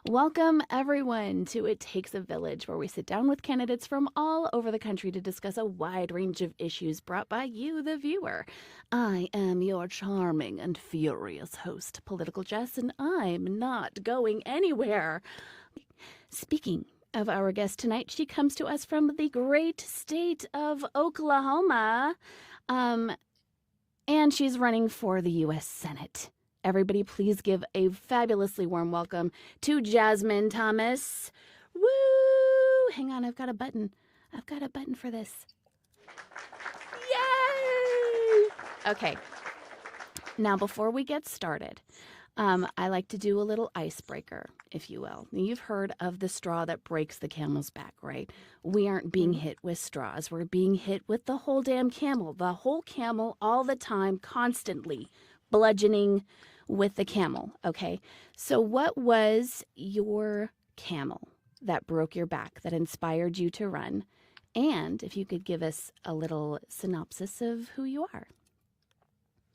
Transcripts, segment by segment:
Welcome, everyone, to It Takes a Village, where we sit down with candidates from all over the country to discuss a wide range of issues brought by you, the viewer. I am your charming and furious host, Political Jess, and I'm not going anywhere. Speaking of our guest tonight, she comes to us from the great state of Oklahoma, and she's running for the U.S. Senate. Everybody, please give a fabulously warm welcome to Jasmine Thomas. Woo! Hang on, I've got a button. I've got a button for this. Yay! Okay. Now, before we get started, I like to do a little icebreaker, if you will. You've heard of the straw that breaks the camel's back, right? We aren't being hit with straws. We're being hit with the whole damn camel. The whole camel all the time, constantly. Bludgeoning with the camel, okay? So what was your camel that broke your back, that inspired you to run? And if you could give us a little synopsis of who you are.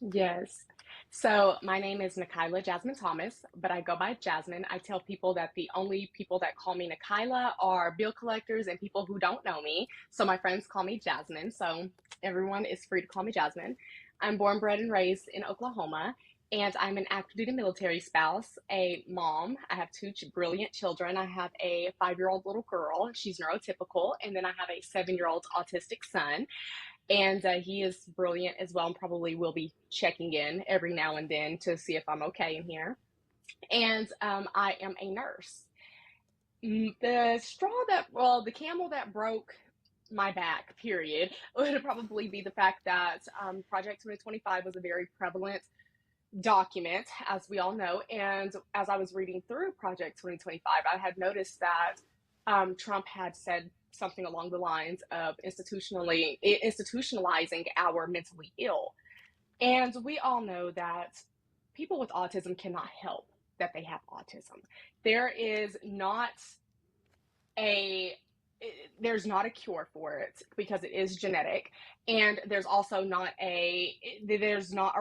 Yes. So my name is Nikayla Jasmine Thomas, but I go by Jasmine. I tell people that the only people that call me Nikayla are bill collectors and people who don't know me. So my friends call me Jasmine. So everyone is free to call me Jasmine. I'm born, bred, and raised in Oklahoma, and I'm an active duty military spouse, a mom. I have two brilliant children. I have a 5-year-old little girl. She's neurotypical. And then I have a 7-year-old autistic son. And he is brilliant as well, and probably will be checking in every now and then to see if I'm okay in here. And I am a nurse. The camel that broke my back, period, would probably be the fact that Project 2025 was a very prevalent document, as we all know. And as I was reading through Project 2025, I had noticed that Trump had said something along the lines of institutionalizing our mentally ill. And we all know that people with autism cannot help that they have autism. There is not a there's not a cure for it because it is genetic, and there's also not a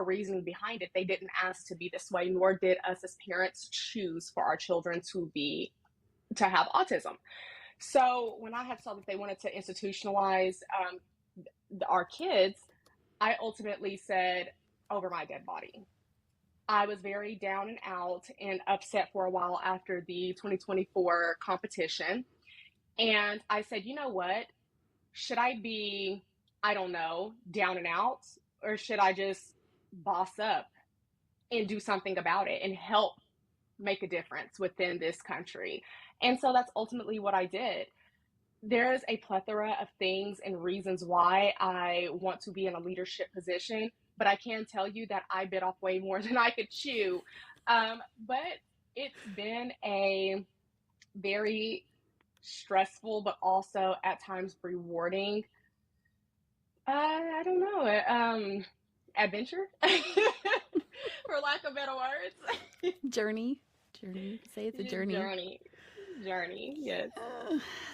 reasoning behind it. They didn't ask to be this way, nor did us as parents choose for our children to have autism. So when I had saw that they wanted to institutionalize our kids, I ultimately said, over my dead body. I was very down and out and upset for a while after the 2024 competition. And I said, you know what? Should I be, I don't know, down and out? Or should I just boss up and do something about it and help make a difference within this country? And so that's ultimately what I did. There is a plethora of things and reasons why I want to be in a leadership position, but I can tell you that I bit off way more than I could chew. But it's been a very stressful, but also at times rewarding, I don't know, adventure, for lack of better words. Journey. Say it's a journey. Yes.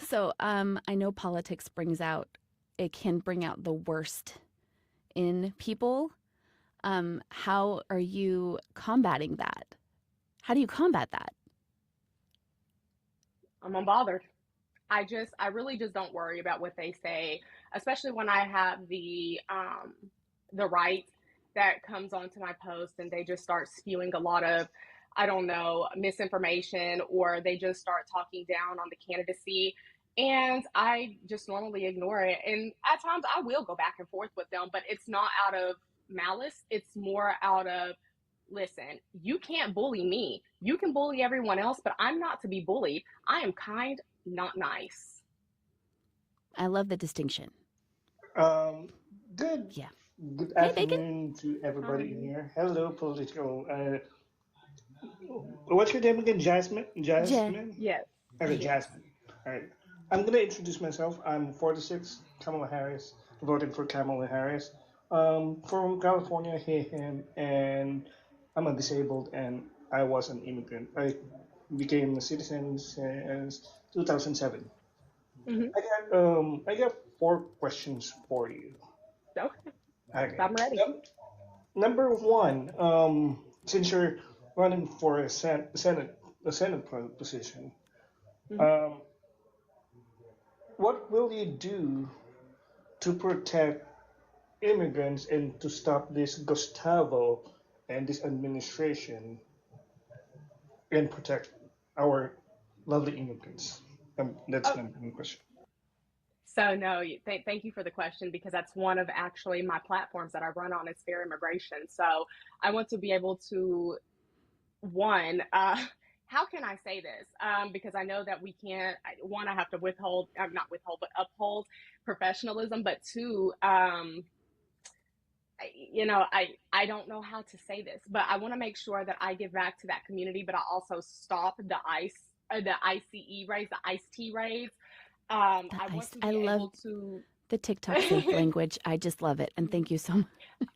So I know politics can bring out the worst in people. How are you combating that? How do you combat that? I'm unbothered. I really just don't worry about what they say, especially when I have the right that comes onto my post and they just start spewing a lot of, I don't know, misinformation, or they just start talking down on the candidacy. And I just normally ignore it. And at times I will go back and forth with them, but it's not out of malice. It's more out of, listen, you can't bully me. You can bully everyone else, but I'm not to be bullied. I am kind, not nice. I love the distinction. Um, good. Yeah. Good Hey, Bacon. afternoon to everybody in here. Hello, political. What's your name again? Jasmine. Jasmine. Yes. Okay, Yes. Jasmine. All right. I'm gonna introduce myself. I'm 46, Kamala Harris, voting for Kamala Harris. From California, here, and I'm a disabled, and I was an immigrant. I became a citizen since 2007. Mm-hmm. I got 4 questions for you. Okay. Okay. I'm ready. Number one, since you're running for a Senate a Senate position. Mhm. Um, what will you do to protect immigrants and to stop this Gustavo and this administration and protect our lovely immigrants? That's Oh, my main question. so no, thank you for the question because that's one of actually my platforms that I run on is fair immigration. So I want to be able to one, how can I say this? Because I know that we can't. One, I have to withhold, not withhold, but uphold professionalism. But two, I don't know how to say this, but I want to make sure that I give back to that community, but I also stop the ICE raids, the iced tea raids. I want to I be love able to. the TikTok safe language. I just love it. And thank you so much for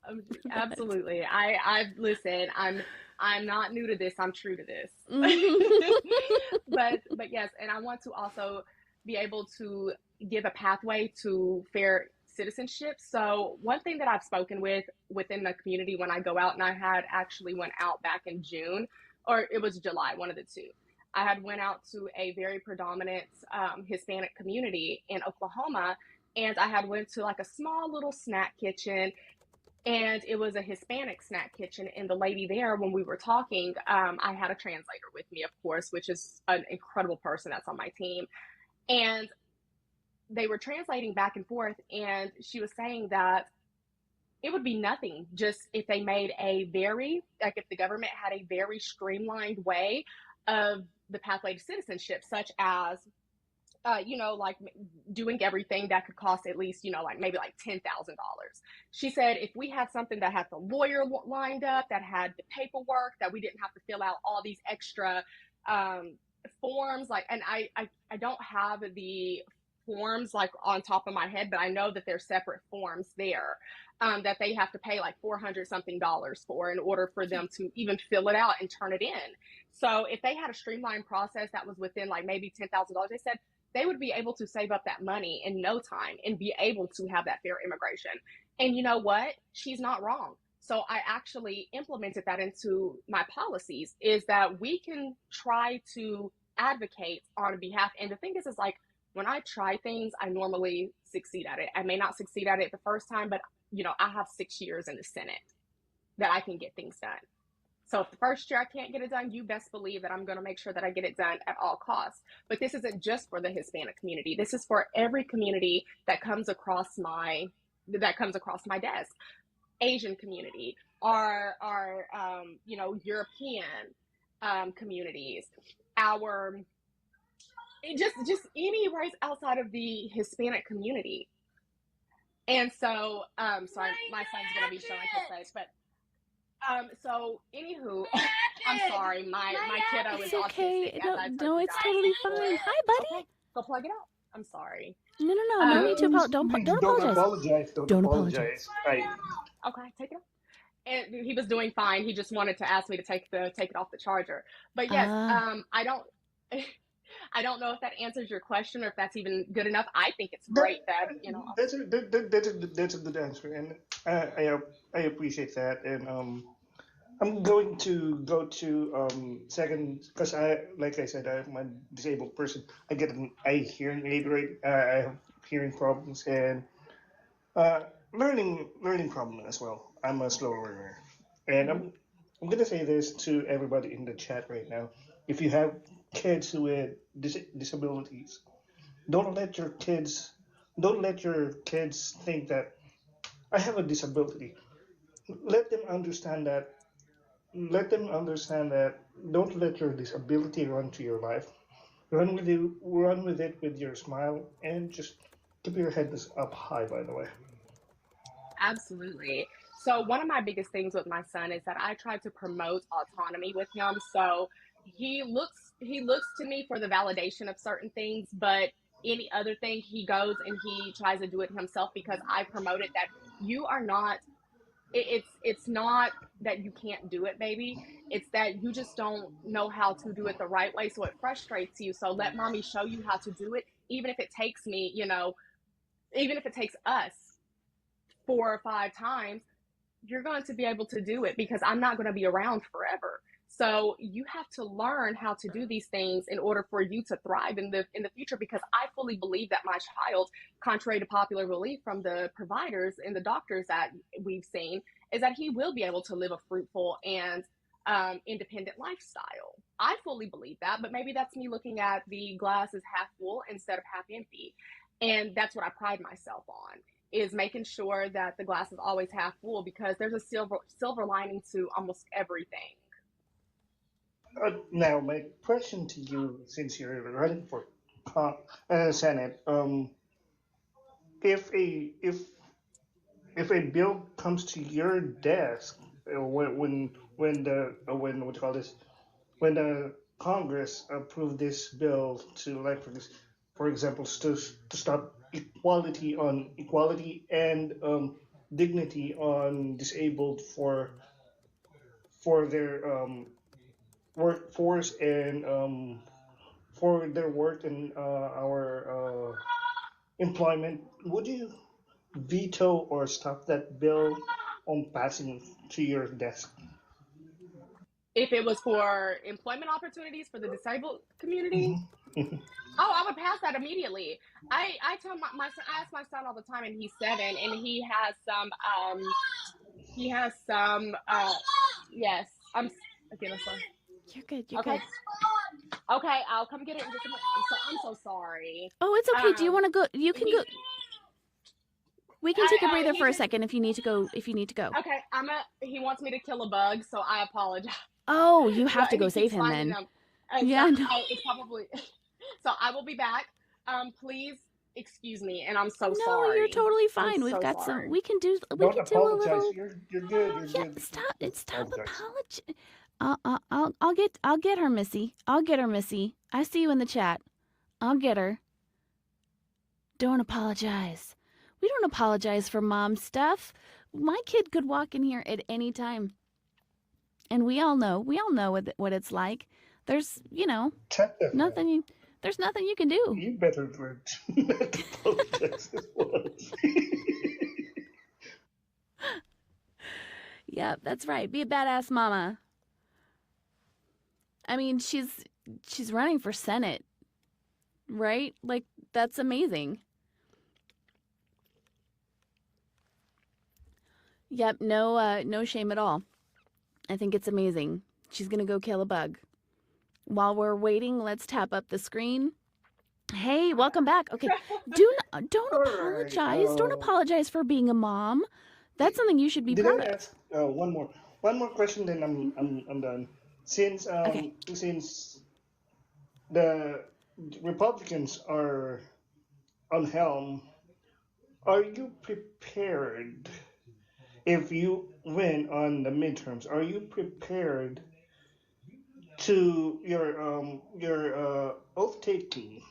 that. Absolutely. I listen. I'm not new to this. I'm true to this. But yes, and I want to also be able to give a pathway to fair citizenship. So one thing that I've spoken with within the community when I go out, and I had actually went out back in June, or it was July, one of the two. I had went out to a very predominant Hispanic community in Oklahoma, and I had went to like a small little snack kitchen, and it was a Hispanic snack kitchen. And the lady there, when we were talking, I had a translator with me, of course, which is an incredible person that's on my team. And they were translating back and forth, and she was saying that it would be nothing just if they made a very, like, if the government had a very streamlined way of the pathway to citizenship, such as like doing everything that could cost at least, like maybe like $10,000. She said if we had something that had the lawyer lined up, that had the paperwork, that we didn't have to fill out all these extra um, forms, like, and I don't have the forms like on top of my head, but I know that there's separate forms there that they have to pay like 400 something dollars for in order for them to even fill it out and turn it in. So if they had a streamlined process that was within like maybe $10,000, they said they would be able to save up that money in no time and be able to have that fair immigration. And you know what? She's not wrong. So I actually implemented that into my policies, is that we can try to advocate on behalf. And the thing is like when I try things, I normally succeed at it. I may not succeed at it the first time, but I have 6 years in the Senate that I can get things done. So if the first year I can't get it done, you best believe that I'm going to make sure that I get it done at all costs. But this isn't just for the Hispanic community. This is for every community that comes across my desk. Asian community, our European communities, our just any race outside of the Hispanic community. And so, sorry, my son's gonna be showing his face, but so anywho, I'm sorry, my kiddo is It's okay. autistic, as No, I told no, you it's guys totally fine. before. Hi, buddy. Okay, go plug it out. I'm sorry. No, no, no. No Um, need to Please, apologize. Don't, please don't don't apologize. apologize. Don't Don't apologize. apologize. I okay, take it off. And he was doing fine. He just wanted to ask me to take it off the charger. But yes, Ah, I don't. I don't know if that answers your question or if that's even good enough. I think it's that, great that that's a good answer, and I I appreciate that. And I'm going to go to second because I like I said I'm a disabled person. I get an eye hearing aid, right? I have hearing problems and uh, learning problem as well. I'm a slow learner, and Mhm. I'm gonna say this to everybody in the chat right now. If you have kids with disabilities, don't let your kids don't let your kids think that I have a disability. Let them understand that don't let your disability run to your life. Run with it with your smile and just keep your head up high, by the way. Absolutely. So one of my biggest things with my son is that I try to promote autonomy with him. So he looks to me for the validation of certain things, but any other thing he goes and he tries to do it himself because I promoted that you are not it's not that you can't do it, baby. It's that you just don't know how to do it the right way. So it frustrates you. So let mommy show you how to do it, even if it takes me, even if it takes us 4 or 5 times, you're going to be able to do it because I'm not going to be around forever. So you have to learn how to do these things in order for you to thrive in the future, because I fully believe that my child, contrary to popular belief from the providers and the doctors that we've seen, is that he will be able to live a fruitful and independent lifestyle. I fully believe that, but maybe that's me looking at the glass as half full instead of half empty. And that's what I pride myself on, is making sure that the glass is always half full, because there's a silver lining to almost everything. Now, my question to you, since you're running for Senate, if a bill comes to your desk, when the when what you call this, when the Congress approved this bill to, like, for example, to stop equality and dignity on disabled for their workforce and for their work in our employment, would you veto or stop that bill on passing to your desk? If it was for employment opportunities for the disabled community, Hmm. oh, I would pass that immediately. I tell my son, I ask my son all the time, and he's 7, and he has some yes, okay, I'm sorry. You're good. You're Okay, good. okay, I'll come get it in just a minute. I'm so sorry. Oh, it's okay. Do you Um, want to go? You can he go. We can take a breather for a second if you need to go. If you need to go. okay. He wants me to kill a bug, so I apologize. Oh, you have to He go save keeps him finding then. them, and so Yeah, no. it's probably so I will be back. Please excuse me, and I'm so No, you're sorry. totally I'm fine. We've so got some. sorry. We Don't can do a apologize. little. You're good. You're Yeah, good. stop. Don't Stop apologize. apology. I'll get her, Missy. I'll get her, Missy. I see you in the chat. I'll get her. Don't apologize. We don't apologize for mom stuff. My kid could walk in here at any time, and we all know what it's like. There's, Technically, nothing you, there's nothing you can do. you better learn to not apologize as well. Yep, that's right. Be a badass mama. I mean, she's running for Senate, right? Like, that's amazing. Yep, no shame at all. I think it's amazing. She's gonna go kill a bug. While we're waiting, let's tap up the screen. Hey, welcome back. Okay, don't All right. apologize. Don't apologize for being a mom. That's something you should be Did I proud of. ask one more question? Then I'm done. Since Okay. since the Republicans are on helm, are you prepared if you win on the midterms? Are you prepared to your oath taking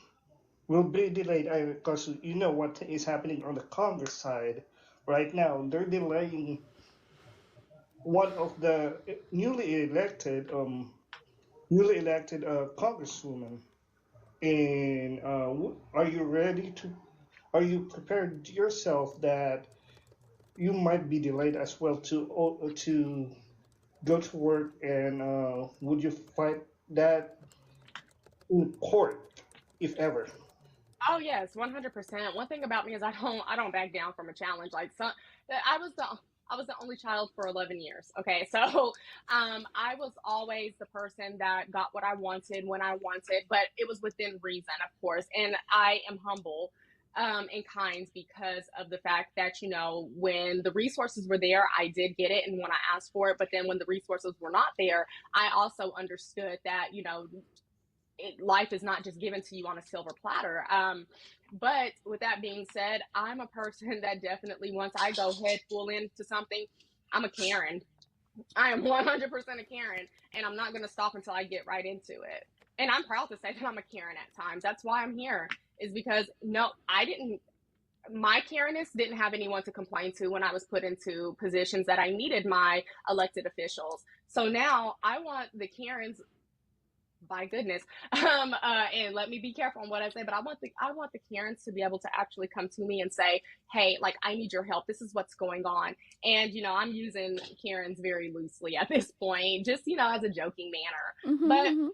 will be delayed because you know what is happening on the Congress side right now. They're delaying one of the newly elected congresswoman. And are you ready to? Are you prepared yourself that you might be delayed as well to go to work? And would you fight that in court if ever? Oh yes, 100%. One thing about me is I don't back down from a challenge. Like, so, I was the I was the only child for 11 years. Okay, so I was always the person that got what I wanted when I wanted, but it was within reason, of course. And I am humble and kind because of the fact that, when the resources were there, I did get it, and when I asked for it. But then when the resources were not there, I also understood that, life is not just given to you on a silver platter. But with that being said, I'm a person that definitely, once I go head full into something, I'm a Karen. I am 100% a Karen, and I'm not going to stop until I get right into it. And I'm proud to say that I'm a Karen at times. That's why I'm here, is because no, I didn't. My Karenness didn't have anyone to complain to when I was put into positions that I needed my elected officials. So now I want the Karens by goodness. And let me be careful on what I say, but I want the Karens to be able to actually come to me and say, hey, like, I need your help. This is what's going on. And, I'm using Karens very loosely at this point, just, as a joking manner. Mm-hmm, But mm-hmm.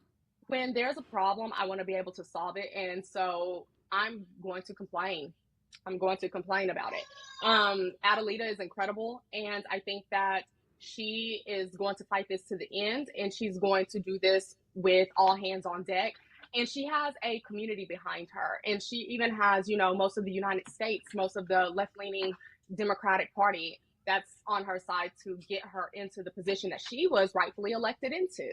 when there's a problem, I want to be able to solve it. And so I'm going to complain. I'm going to complain about it. Adelita is incredible. And I think that she is going to fight this to the end, and she's going to do this with all hands on deck. And she has a community behind her. And she even has, most of the United States, most of the left leaning Democratic Party that's on her side to get her into the position that she was rightfully elected into.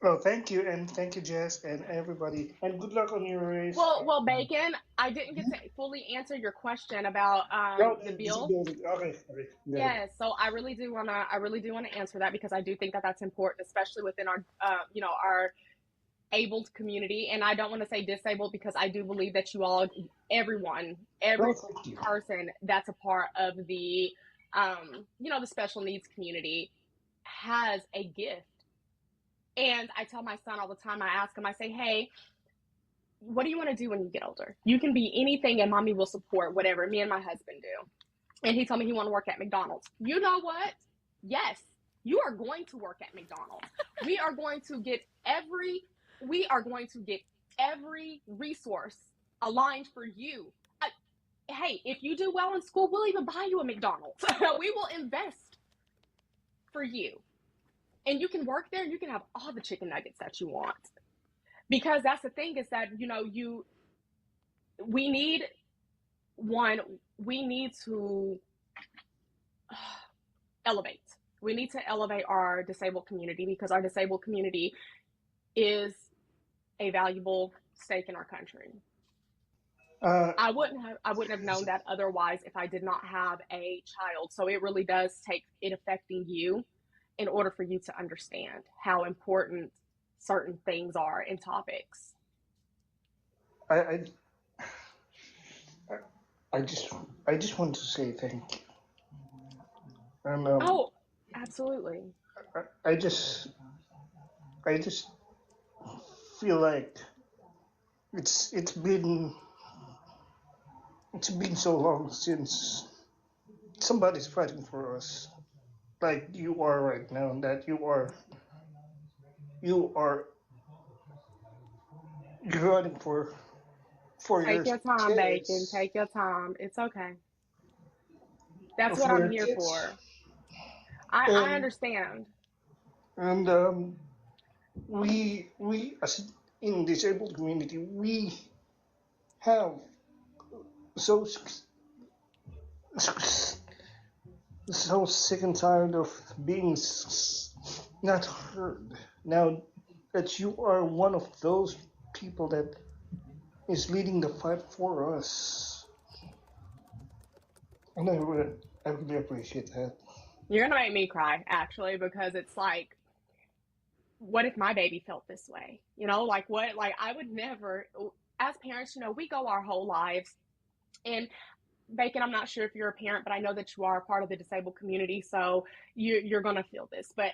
Oh, thank you, and thank you, Jess, and everybody, and good luck on your race. Well, Bacon, I didn't get to fully answer your question about No, the the bill. disability. Okay, okay, got it. Yes, so I really do wanna answer that, because I do think that that's important, especially within our our abled community. And I don't want to say disabled, because I do believe that everyone, No, every thank you. person that's a part of the the special needs community has a gift. And I tell my son all the time, I ask him, I say, hey, what do you want to do when you get older? You can be anything, and mommy will support whatever me and my husband do. And he told me he wanted to work at McDonald's. You know what? Yes, you are going to work at McDonald's. We are going to get every resource aligned for you. Hey, if you do well in school, we'll even buy you a McDonald's. We will invest for you. And you can work there, and you can have all the chicken nuggets that you want. Because that's the thing, is that, we need to elevate. We need to elevate our disabled community, because our disabled community is a valuable stake in our country. I wouldn't have known that otherwise if I did not have a child. So it really does take it affecting you in order for you to understand how important certain things are and topics. I, I just want to say thank you. And Oh, absolutely. I just feel like it's been so long since somebody's fighting for us, like you are right now. That you are running for your Take your time, Bacon. kids Take your time. It's okay. That's what for I'm your here kids, for. I and understand. and we as in disabled community we have so so sick and tired of being not heard. Now that you are one of those people that is leading the fight for us, and I really appreciate that. You're gonna make me cry, actually, because it's like, what if my baby felt this way? Like what? Like, I would never. As parents, we go our whole lives, and Bacon, I'm not sure if you're a parent, but I know that you are a part of the disabled community, so you're gonna feel this. But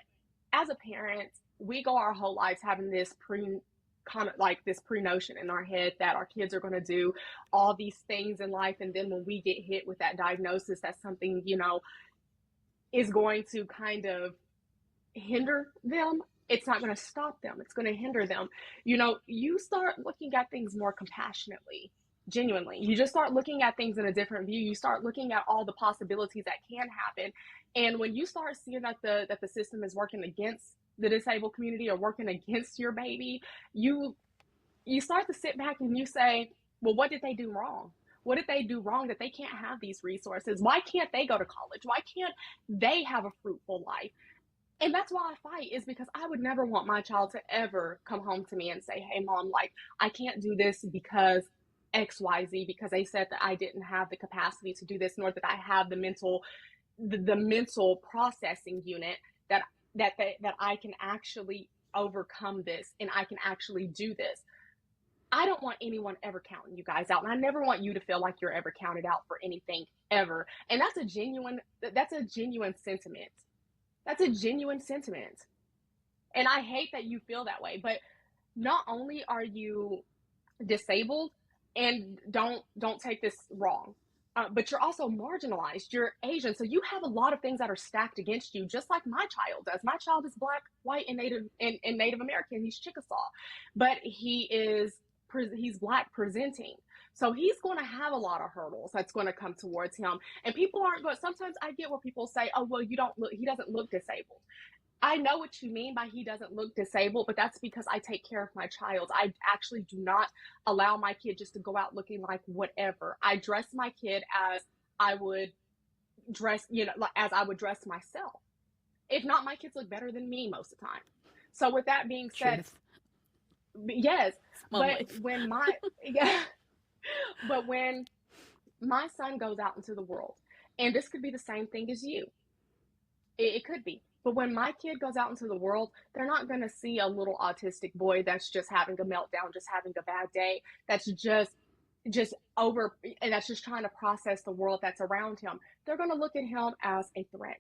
as a parent, we go our whole lives having this pre-notion in our head that our kids are going to do all these things in life, and then when we get hit with that diagnosis, that's something is going to kind of hinder them. It's not going to stop them, it's going to hinder them. You start looking at things more compassionately, genuinely. You just start looking at things in a different view. You start looking at all the possibilities that can happen. And when you start seeing that the system is working against the disabled community, or working against your baby, you start to sit back and you say, well, what did they do wrong? What did they do wrong that they can't have these resources? Why can't they go to college? Why can't they have a fruitful life? And that's why I fight, is because I would never want my child to ever come home to me and say, hey, mom, like, I can't do this because XYZ, because they said that I didn't have the capacity to do this, nor that I have the mental processing unit that I can actually overcome this, and I can actually do this. I don't want anyone ever counting you guys out, and I never want you to feel like you're ever counted out for anything ever. And that's a genuine sentiment. That's a genuine sentiment. And I hate that you feel that way, but not only are you disabled, and don't take this wrong, but you're also marginalized. You're Asian, so you have a lot of things that are stacked against you, just like my child does. My child is Black, white, and Native American. He's Chickasaw, but he's Black presenting. So he's going to have a lot of hurdles that's going to come towards him. And people aren't going. Sometimes I get where people say, "Oh, well, you don't look. He doesn't look disabled." I know what you mean by he doesn't look disabled, but that's because I take care of my child. I actually do not allow my kid just to go out looking like whatever. I dress my kid as I would dress, as I would dress myself. If not, my kids look better than me most of the time. So with that being said, Truth. yes, Mom but life. when my yeah, but when my son goes out into the world, and this could be the same thing as you, it could be. But when my kid goes out into the world, they're not going to see a little autistic boy that's just having a meltdown, just having a bad day, that's just over, and that's just trying to process the world that's around him. They're going to look at him as a threat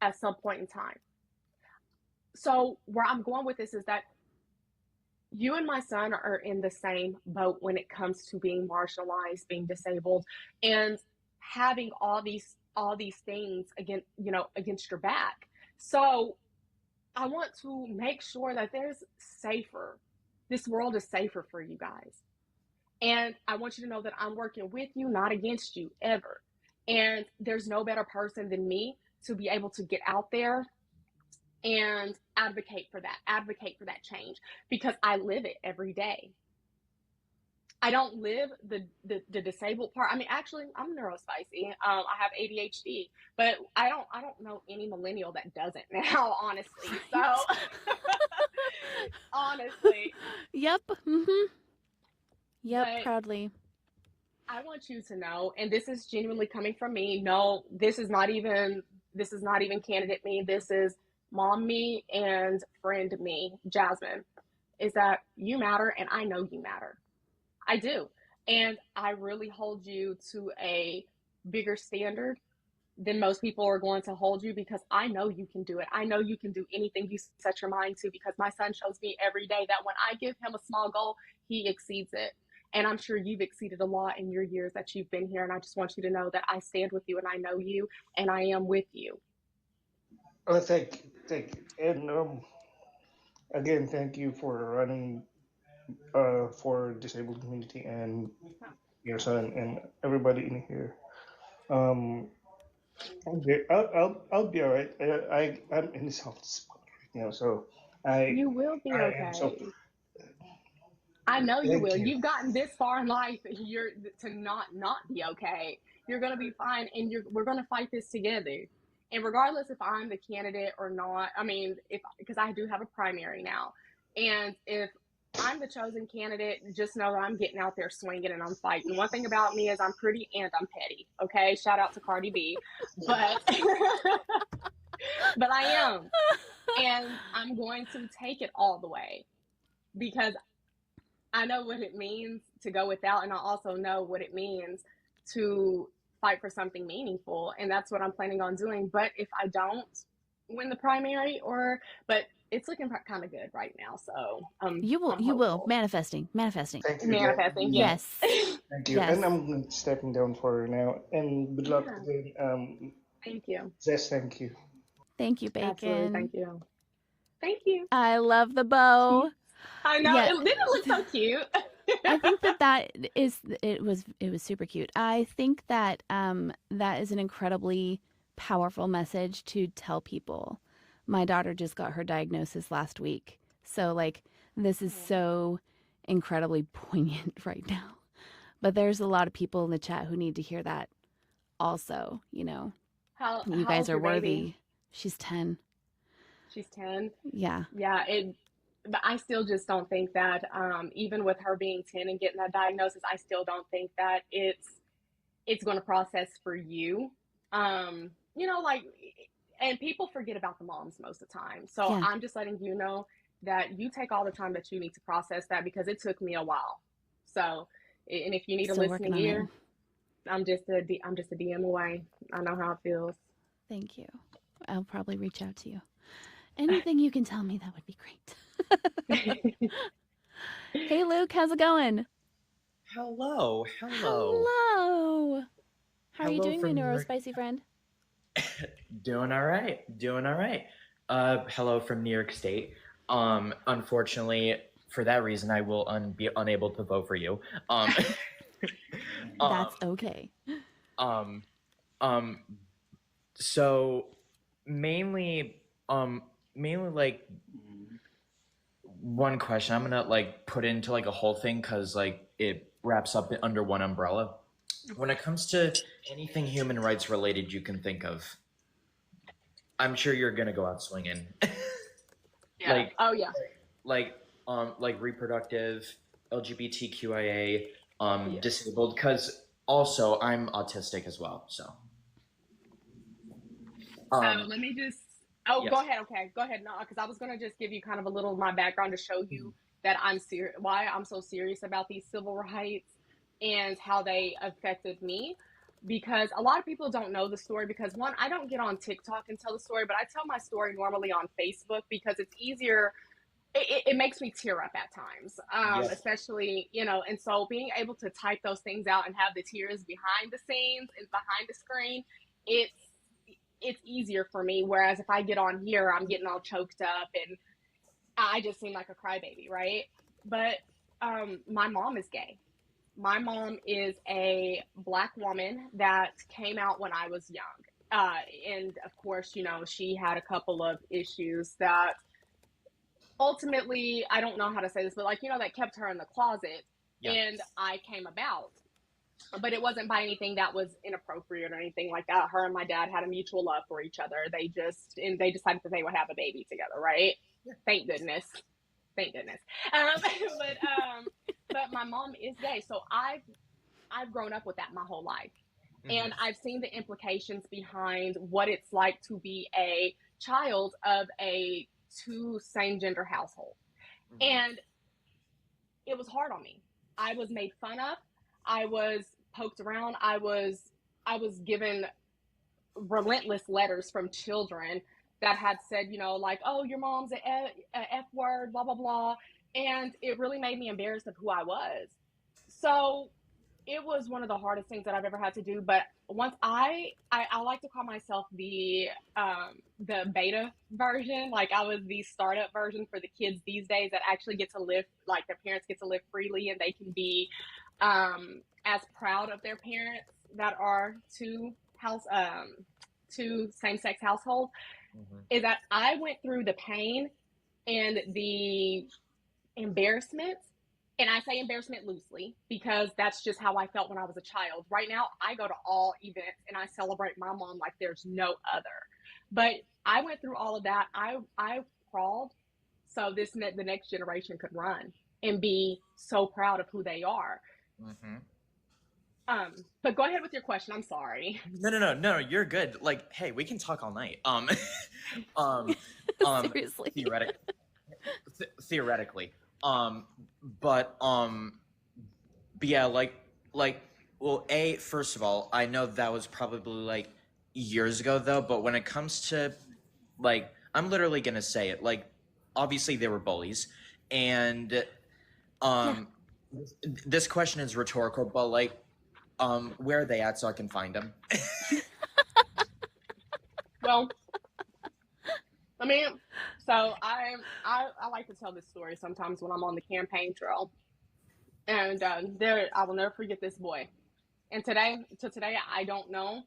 at some point in time. So where I'm going with this is that you and my son are in the same boat when it comes to being marginalized, being disabled, and having all these things against your back. So I want to make sure that this world is safer for you guys. And I want you to know that I'm working with you, not against you, ever. And there's no better person than me to be able to get out there and advocate for that change, because I live it every day. I don't live the disabled part. I mean, actually, I'm neurospicy. I have ADHD, but I don't know any millennial that doesn't now, honestly. So, honestly. Yep. Mm-hmm. Yep. But Proudly. I want you to know, and this is genuinely coming from me. No, this is not even candidate me. This is mom me and friend me, Jasmine. Is that you matter, and I know you matter. I do. And I really hold you to a bigger standard than most people are going to hold you, because I know you can do it. I know you can do anything you set your mind to, because my son shows me every day that when I give him a small goal, he exceeds it. And I'm sure you've exceeded a lot in your years that you've been here. And I just want you to know that I stand with you, and I know you, and I am with you. Thank you. And again, thank you for running for disabled community and your son and everybody in here. Um, I'll be all right. I'm in this soft spot right now, so I You will be I am so. okay. I know you Thank will. you. You've gotten this far in life, you're to not be okay. You're gonna be fine, and we're gonna fight this together. And regardless if I'm the candidate or not, I mean, because I do have a primary now, and if I'm the chosen candidate, just know that I'm getting out there swinging and I'm fighting. One thing about me is I'm pretty and I'm petty. Okay, shout out to Cardi B, but but I am, and I'm going to take it all the way, because I know what it means to go without, and I also know what it means to fight for something meaningful, and that's what I'm planning on doing. But if I don't win the primary, but it's looking kind of good right now, so You will. I'm You will. hopeful. Manifesting. Manifesting. Thank you, Manifesting, Jasmine. yes. Yes. Thank you. Yes. And I'm stepping down for now. And good luck Yeah, again. thank you. Jess, thank you. Thank you, Absolutely, Bacon. thank you. Thank you. I love the bow. I know, Yeah. didn't it look so cute? I think that it was super cute. I think that that is an incredibly powerful message to tell people. My daughter just got her diagnosis last week. So like this is so incredibly poignant right now. But there's a lot of people in the chat who need to hear that also, How You how guys old's are your worthy. baby? She's 10. She's 10. Yeah. Yeah, but I still just don't think that, even with her being 10 and getting that diagnosis, I still don't think that it's going to process for you. Like, and people forget about the moms most of the time. So Yeah. I'm just letting you know that you take all the time that you need to process that, because it took me a while. So, and if you need a Still listening working on it. ear, I'm just a DM away. I know how it feels. Thank you. I'll probably reach out to you. Anything you can tell me, that would be great. Hey, Luke, how's it going? Hello, hello. Hello. How are you Hello doing, my from New York. neurospicy friend? Doing all right. Doing all right. Hello from New York State. Unfortunately, for that reason, I will be unable to vote for you. Um, um, That's okay. um, um, so mainly, mainly like one question. I'm gonna like put into like a whole thing because like it wraps up under one umbrella. When it comes to anything human rights related you can think of, I'm sure you're gonna go out swinging. Yeah. like Oh yeah. like like reproductive, LGBTQIA, Yes. disabled, because also I'm autistic as well. So So um let me just. Oh, go yes. ahead. Okay, go ahead. No, because I was gonna just give you kind of a little of my background to show you that I'm serious. Why I'm so serious about these civil rights and how they affected me. Because a lot of people don't know the story. Because one, I don't get on TikTok and tell the story, but I tell my story normally on Facebook because it's easier. It makes me tear up at times, Yes. especially, and so being able to type those things out and have the tears behind the scenes and behind the screen, it's it's easier for me. Whereas if I get on here, I'm getting all choked up and I just seem like a crybaby, right? But my mom is gay. My mom is a Black woman that came out when I was young. And of course, she had a couple of issues that ultimately, I don't know how to say this, but like, that kept her in the closet Yeah. and I came about. But it wasn't by anything that was inappropriate or anything like that. Her and my dad had a mutual love for each other. They decided that they would have a baby together, right? Yeah. Thank goodness. Thank goodness. But my mom is gay, so I've grown up with that my whole life. And I've seen the implications behind what it's like to be a child of a two same gender household. And it was hard on me. I was made fun of. I was poked around. I was given relentless letters from children that had said, like, oh, your mom's a F word, blah, blah, blah. And it really made me embarrassed of who I was. So it was one of the hardest things that I've ever had to do. But once I like to call myself the beta version. Like I was the startup version for the kids these days that actually get to live, like their parents get to live freely and they can be as proud of their parents that are two same sex households. Is that I went through the pain and the embarrassment, and I say embarrassment loosely because that's just how I felt when I was a child. Right now, I go to all events and I celebrate my mom like there's no other. But I went through all of that. I crawled so the next generation could run and be so proud of who they are. But go ahead with your question. I'm sorry. No, you're good. Like, hey, we can talk all night. Um, Seriously. theoretically. Um, but yeah, well, first of all, I know that was probably like years ago though, but when it comes to like, I'm literally gonna say it, like, obviously they were bullies, and Yeah. um, this question is rhetorical, but like, where are they at so I can find them? Well, I mean, so I like to tell this story sometimes when I'm on the campaign trail, and there I will never forget this boy. And today, I don't know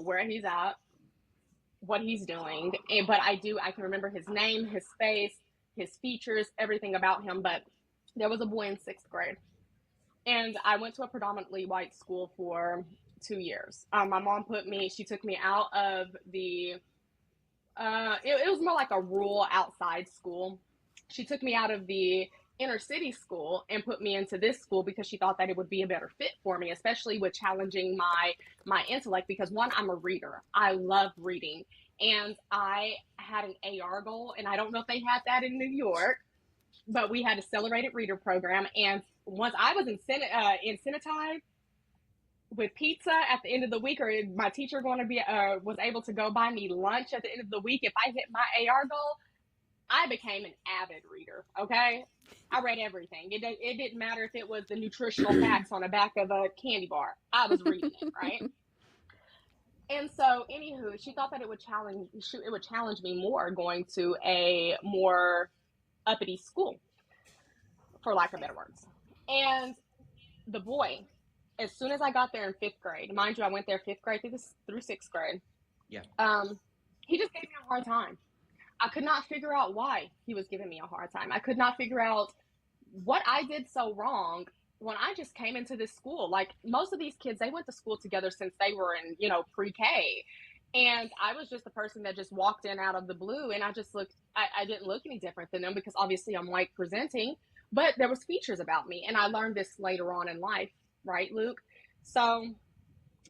where he's at, what he's doing, but I can remember his name, his face, his features, everything about him. But there was a boy in sixth grade, and I went to a predominantly white school for 2 years. My mom she took me out of it was more like a rural outside school. She took me out of the inner city school and put me into this school because she thought that it would be a better fit for me, especially with challenging my intellect. Because one, I'm a reader. I love reading, and I had an AR goal, and I don't know if they had that in New York, but we had a accelerated reader program. And once I was incentivized with pizza at the end of the week, or my teacher going to be was able to go buy me lunch at the end of the week if I hit my AR goal, I became an avid reader, okay? I read everything. It didn't matter if it was the nutritional facts on the back of a candy bar. I was reading it, right? And so, anywho, she thought that it would challenge me more going to a more uppity school, for lack of better words. And the boy, as soon as I got there in fifth grade, mind you, I went there fifth grade through sixth grade. Yeah. He just gave me a hard time. I could not figure out why he was giving me a hard time. I could not figure out what I did so wrong when I just came into this school. Like most of these kids, they went to school together since they were in, pre-K. And I was just the person that just walked in out of the blue, and I didn't look any different than them because obviously I'm white presenting, but there was features about me. And I learned this later on in life, right, Luke? So,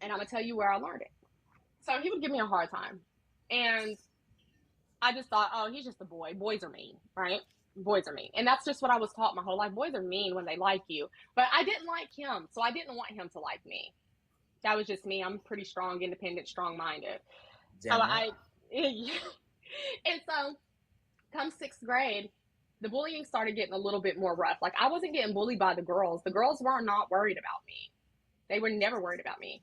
and I'm gonna tell you where I learned it. So he would give me a hard time. And I just thought, oh, he's just a boy. Boys are mean, right? Boys are mean. And that's just what I was taught my whole life. Boys are mean when they like you. But I didn't like him, so I didn't want him to like me. That was just me. I'm pretty strong, independent, strong-minded. Damn So right. and so come sixth grade, the bullying started getting a little bit more rough. Like I wasn't getting bullied by the girls. The girls were not worried about me. They were never worried about me.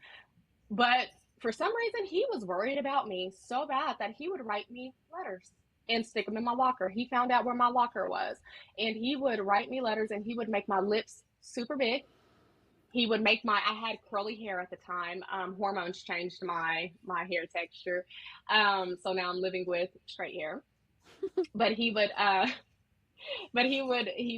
But for some reason, he was worried about me so bad that he would write me letters and stick them in my locker. He found out where my locker was, and he would write me letters, and he would make my lips super big. He would make I had curly hair at the time. Hormones changed my hair texture. So now I'm living with straight hair. But he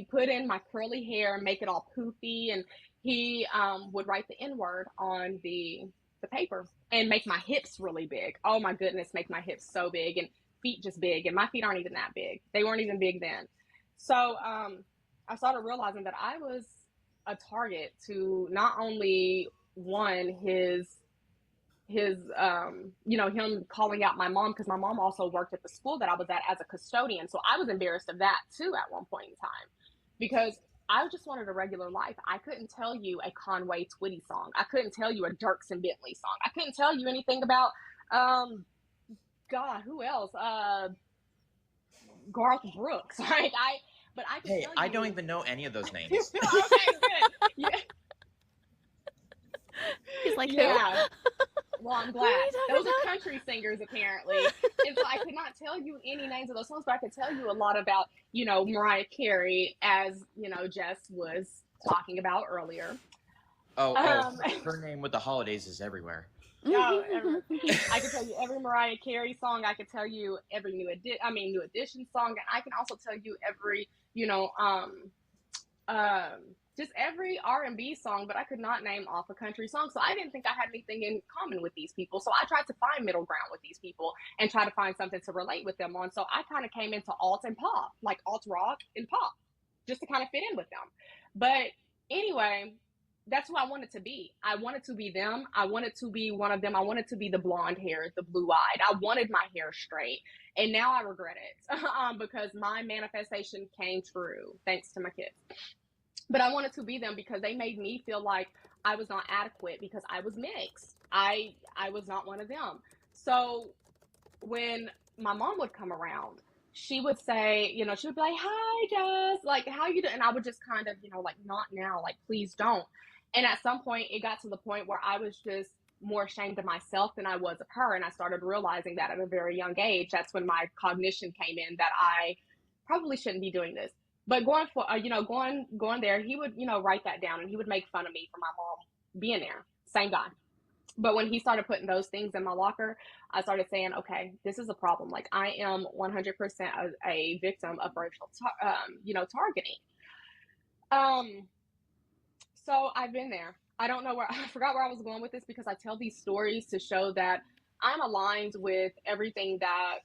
put in my curly hair and make it all poofy, and he would write the N-word on the paper and make my hips really big. Oh my goodness, make my hips so big, and feet just big, and my feet aren't even that big. They weren't even big then. So I started realizing that I was a target to not only him calling out my mom, because my mom also worked at the school that I was at as a custodian. So I was embarrassed of that too at one point in time, because I just wanted a regular life. I couldn't tell you a Conway Twitty song. I couldn't tell you a Dirks and Bentley song. I couldn't tell you anything about, God, who else? Garth Brooks, right? But I could Hey, tell you. I don't even know any of those names. Okay, good. Yeah. He's like, Yeah. Well, I'm glad. Those about? are country singers, apparently. And so I could not tell you any names of those songs, but I could tell you a lot about, Mariah Carey, as, Jess was talking about earlier. Her name with the holidays is everywhere. I could tell you every Mariah Carey song. I could tell you every New Edition song. And I can also tell you every, just every R&B song, but I could not name off a country song. So I didn't think I had anything in common with these people. So I tried to find middle ground with these people and try to find something to relate with them on. So I kind of came into alt and pop, like alt rock and pop, just to kind of fit in with them. But anyway, that's who I wanted to be. I wanted to be them. I wanted to be one of them. I wanted to be the blonde hair, the blue eyed. I wanted my hair straight. And now I regret it because my manifestation came true thanks to my kids. But I wanted to be them because they made me feel like I was not adequate because I was mixed. I was not one of them. So when my mom would come around, she would say, she would be like, "Hi, Jess, like, how you doing?" And I would just kind of, like, "Not now, like, please don't." And at some point, it got to the point where I was just more ashamed of myself than I was of her. And I started realizing that at a very young age. That's when my cognition came in that I probably shouldn't be doing this. But going there, he would, write that down, and he would make fun of me for my mom being there. Same guy. But when he started putting those things in my locker, I started saying, okay, this is a problem. Like, I am 100% a victim of racial, targeting. So I've been there. I don't know I forgot where I was going with this, because I tell these stories to show that I'm aligned with everything that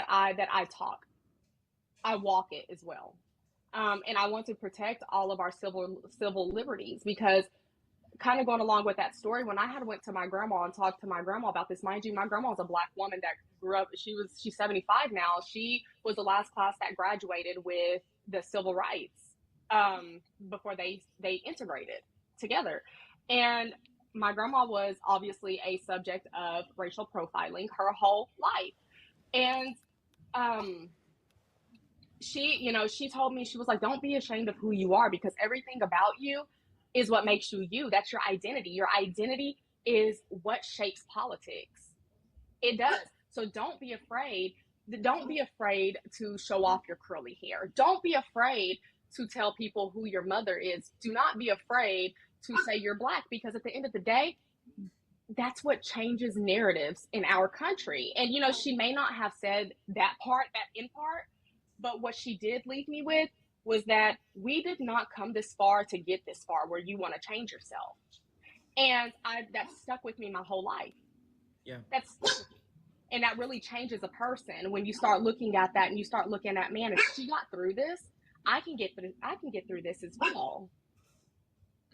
I talk. I walk it as well. And I want to protect all of our civil liberties, because kind of going along with that story, when I had went to my grandma and talked to my grandma about this, mind you, my grandma was a Black woman that grew up. She's 75 now. She was the last class that graduated with the civil rights before they integrated together. And my grandma was obviously a subject of racial profiling her whole life. And um, she told me, she was like, don't be ashamed of who you are, because everything about you is what makes you you. That's your identity. Your identity is what shapes politics. It does. So don't be afraid. Don't be afraid to show off your curly hair. Don't be afraid to tell people who your mother is. Do not be afraid to say you're black, because at the end of the day, that's what changes narratives in our country. And she may not have said that part, that in part, but what she did leave me with was that we did not come this far to get this far where you want to change yourself. And that stuck with me my whole life. Yeah. That's stuck with me. And that really changes a person when you start looking at that and you start looking at, man, if she got through this, I can get through this as well.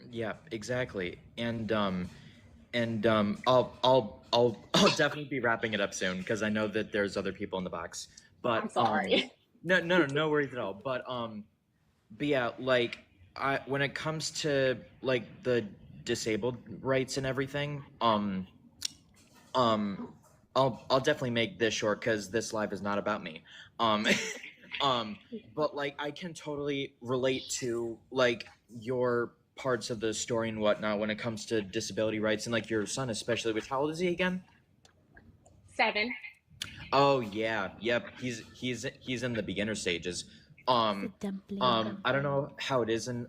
Yeah, exactly. I'll definitely be wrapping it up soon because I know that there's other people in the box. But I'm sorry. no worries at all. But yeah, like when it comes to like the disabled rights and everything, um I'll definitely make this short because this live is not about me. Um but like I can totally relate to like your parts of the story and whatnot when it comes to disability rights and like your son especially, which how old is he again? 7. Oh yeah, yep. He's in the beginner stages. The dumpling. I don't know how it is in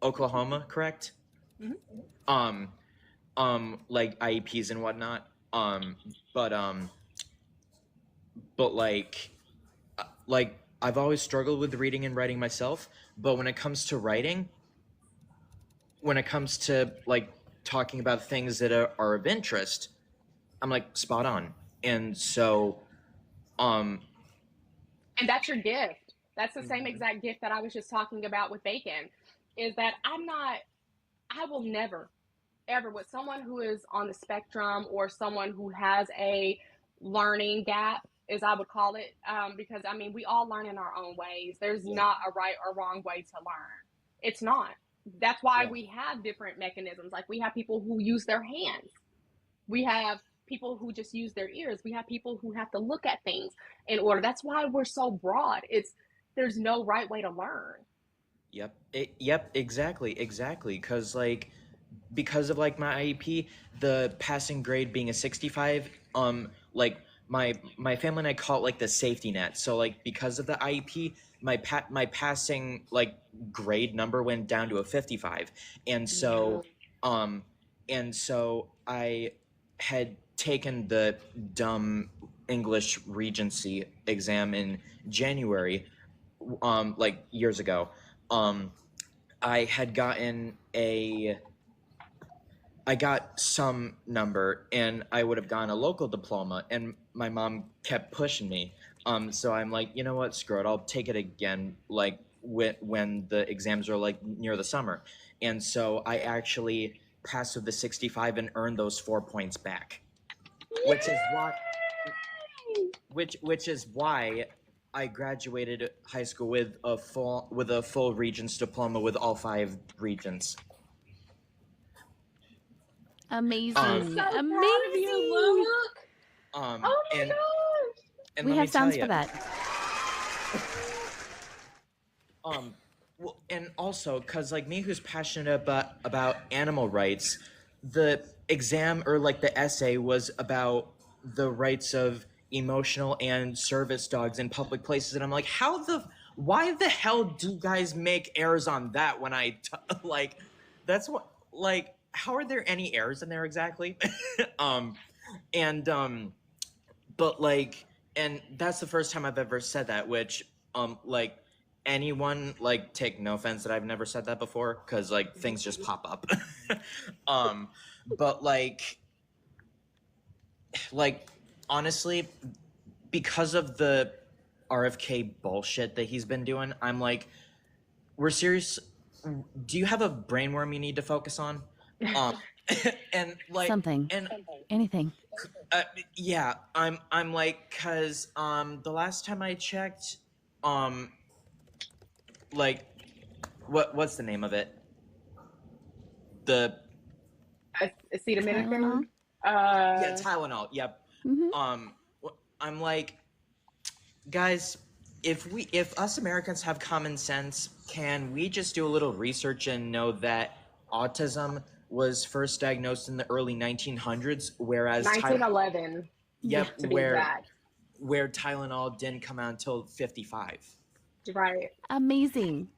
Oklahoma, correct? Mm-hmm. Like IEPs and whatnot. But but like I've always struggled with reading and writing myself, but when it comes to writing, when it comes to like talking about things that are of interest, I'm like spot on. And so um And that's your gift. That's the same exact gift that I was just talking about with bacon, is that I will never, ever, with someone who is on the spectrum or someone who has a learning gap, as I would call it, because I mean, we all learn in our own ways. There's not a right or wrong way to learn. It's not. That's why yeah. we have different mechanisms. Like we have people who use their hands. We have people who just use their ears. We have people who have to look at things in order. That's why we're so broad. There's no right way to learn. Yep, exactly. Because of like my IEP, the passing grade being a 65, like my family and I call it like the safety net. So like because of the IEP, my passing like grade number went down to a 55. And Yeah. so um and so I had taken the dumb English Regency exam in January, like years ago. Um I had gotten I got some number and I would have gotten a local diploma, and my mom kept pushing me. So I'm like, you know what, screw it, I'll take it again, like when the exams are like near the summer. And so I actually passed with the 65 and earned those 4 points back, which is why which is why I graduated high school with a full Regents diploma with all 5 Regents. Amazing. I'm so proud of you, Amazing. Luke. Oh my And gosh. and We let have me tell sounds you, for that. well, and also because like me, who's passionate about animal rights, the exam or like the essay was about the rights of emotional and service dogs in public places, and I'm like, why the hell do you guys make errors on that when like, that's what, like, how are there any errors in there exactly? um, and but like, and that's the first time I've ever said that, which like anyone, like, take no offense that I've never said that before because like things just pop up. um but like honestly, because of the RFK bullshit that he's been doing, I'm like, we're serious. Do you have a brainworm you need to focus on? um and like Something. and Anything. Uh, yeah, I'm like, cause the last time I checked, um like what's the name of it? The Acetaminophen. Tylenol? Yeah, Uh, Tylenol. Yep. Mm-hmm. I'm like, Guys, if us Americans have common sense, can we just do a little research and know that autism was first diagnosed in the early 1900s, whereas 1911 Yeah. yep, to be exact. where Tylenol didn't come out until 55. Right. Amazing.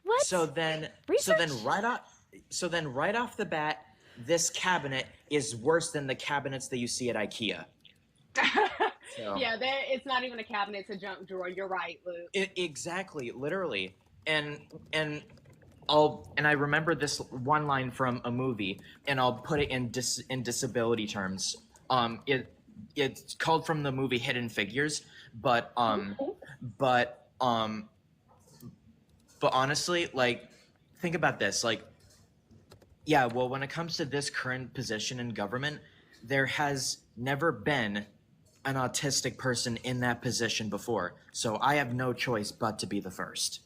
What? So then Research? right off the bat, this cabinet is worse than the cabinets that you see at IKEA. So Yeah, it's not even a cabinet, it's a junk drawer. You're right, Luke. exactly, literally. And and I remember this one line from a movie, and I'll put it in disability terms. It's called from the movie Hidden Figures, but but um but honestly, like, think about this, like, yeah, well, when it comes to this current position in government, there has never been an autistic person in that position before, so I have no choice but to be the first.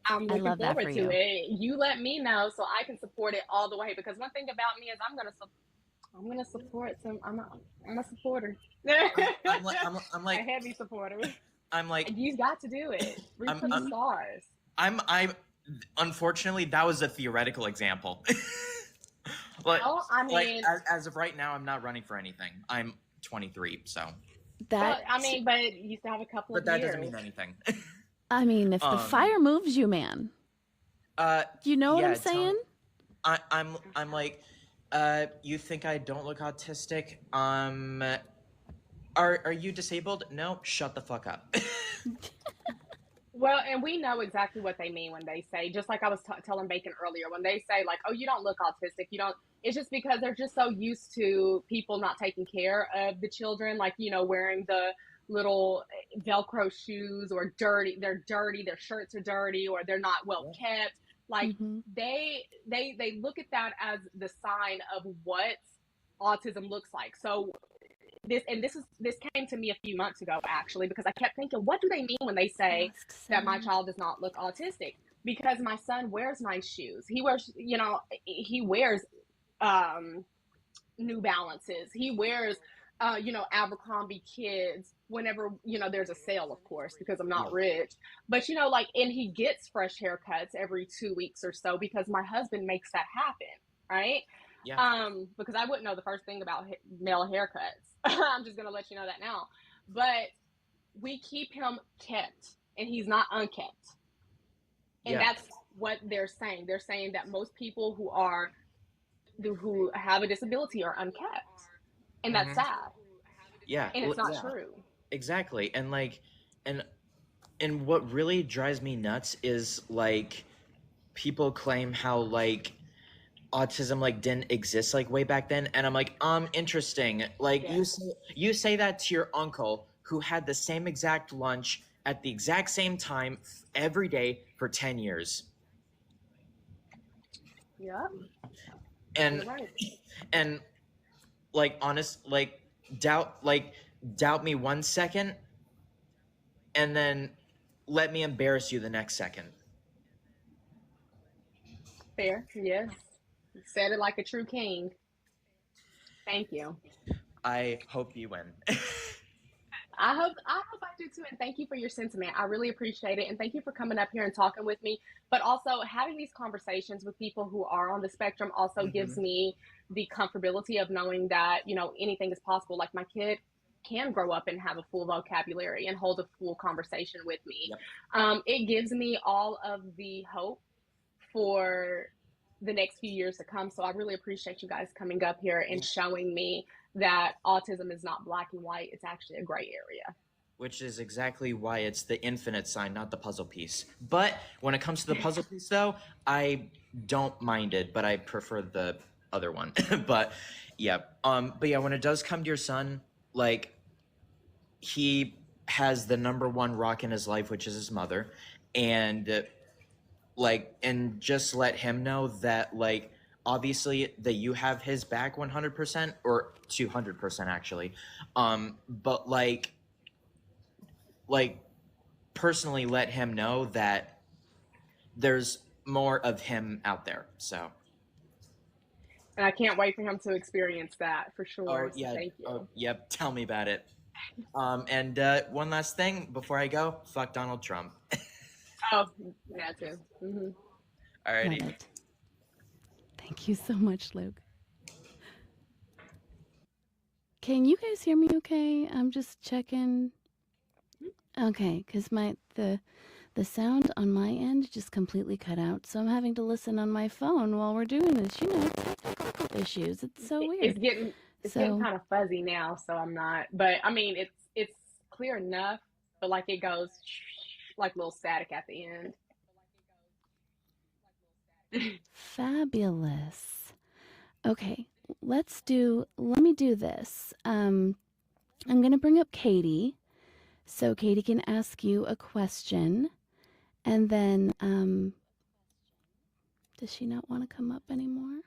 I'm I looking love that for forward to you. it. You let me know so I can support it all the way. Because one thing about me is I'm gonna support some. I'm a supporter. I'm A like heavy supporter. I'm like You got to do it. Reach I'm, for the I'm stars. I'm unfortunately that was a theoretical example. Like Well, I mean, as of right now, I'm not running for anything. I'm 23, so That but you still have a couple but of that years. doesn't mean anything. I mean, if the Um, fire moves you, man. You know what yeah, I'm saying? I'm like, you think I don't look autistic? Are you disabled? No, shut the fuck up. Well, and we know exactly what they mean when they say, just like I was telling Bacon earlier, when they say, like, oh, you don't look autistic, you don't, it's just because they're just so used to people not taking care of the children, like, wearing the little Velcro shoes or dirty, their shirts are dirty, or they're not well kept. Like, Mm-hmm. they look at that as the sign of what autism looks like. So this came to me a few months ago, actually, because I kept thinking, what do they mean when they say Lost that my sound. child does not look autistic? Because my son wears nice shoes. He wears um New Balances. He wears Abercrombie kids whenever there's a sale, of course, because I'm Yeah, not rich. But like, and he gets fresh haircuts every 2 weeks or so because my husband makes that happen, right? yeah, Because I wouldn't know the first thing about male haircuts. I'm just gonna let you know that now. But we keep him kept, and he's not unkept. And yeah. that's what they're saying. They're saying that most people who have a disability are unkept, and that's Hmm. sad. Yeah, And it's not yeah, true. exactly. And like, and what really drives me nuts is like people claim how like autism like didn't exist like way back then, and I'm like, interesting. Like Yes. you say that to your uncle who had the same exact lunch at the exact same time every day for 10 years. Yep. You're And right. and like honest like doubt me 1 second, and then let me embarrass you the next second. Fair. Yes. You said it like a true king. Thank you. I hope you win. I hope I do too, and thank you for your sentiment. I really appreciate it, and thank you for coming up here and talking with me. But also having these conversations with people who are on the spectrum also gives Hmm. me the comfortability of knowing that anything is possible. Like, my kid can grow up and have a full vocabulary and hold a full conversation with me. Yep. It gives me all of the hope for the next few years to come. So I really appreciate you guys coming up here and Yeah. showing me that autism is not black and white. It's actually a gray area. Which is exactly why it's the infinite sign, not the puzzle piece. But when it comes to the puzzle piece, though, I don't mind it, but I prefer the other one. But yeah, but yeah, when it does come to your son, like he has the number one rock in his life, which is his mother, and and just let him know that like obviously that you have his back 100% or 200% actually, but like personally let him know that there's more of him out there. So, And I can't wait for him to experience that for oh sure. So yeah, thank oh you. yep, tell me about it. And one last thing before I go, fuck Donald Trump. Oh, that too. Hmm. Alrighty. Love it. Thank you so much, Luke. Can you guys hear me okay? I'm just checking. Okay, because the sound on my end just completely cut out, so I'm having to listen on my phone while we're doing this. Technical issues. It's so It's weird. getting So, kind of fuzzy now, so I'm not. But I mean, it's clear enough, but like it goes like little static at the end. fabulous. Okay, let me do this. I'm going to bring up Katie so Katie can ask you a question. And then, does she not want to come up anymore?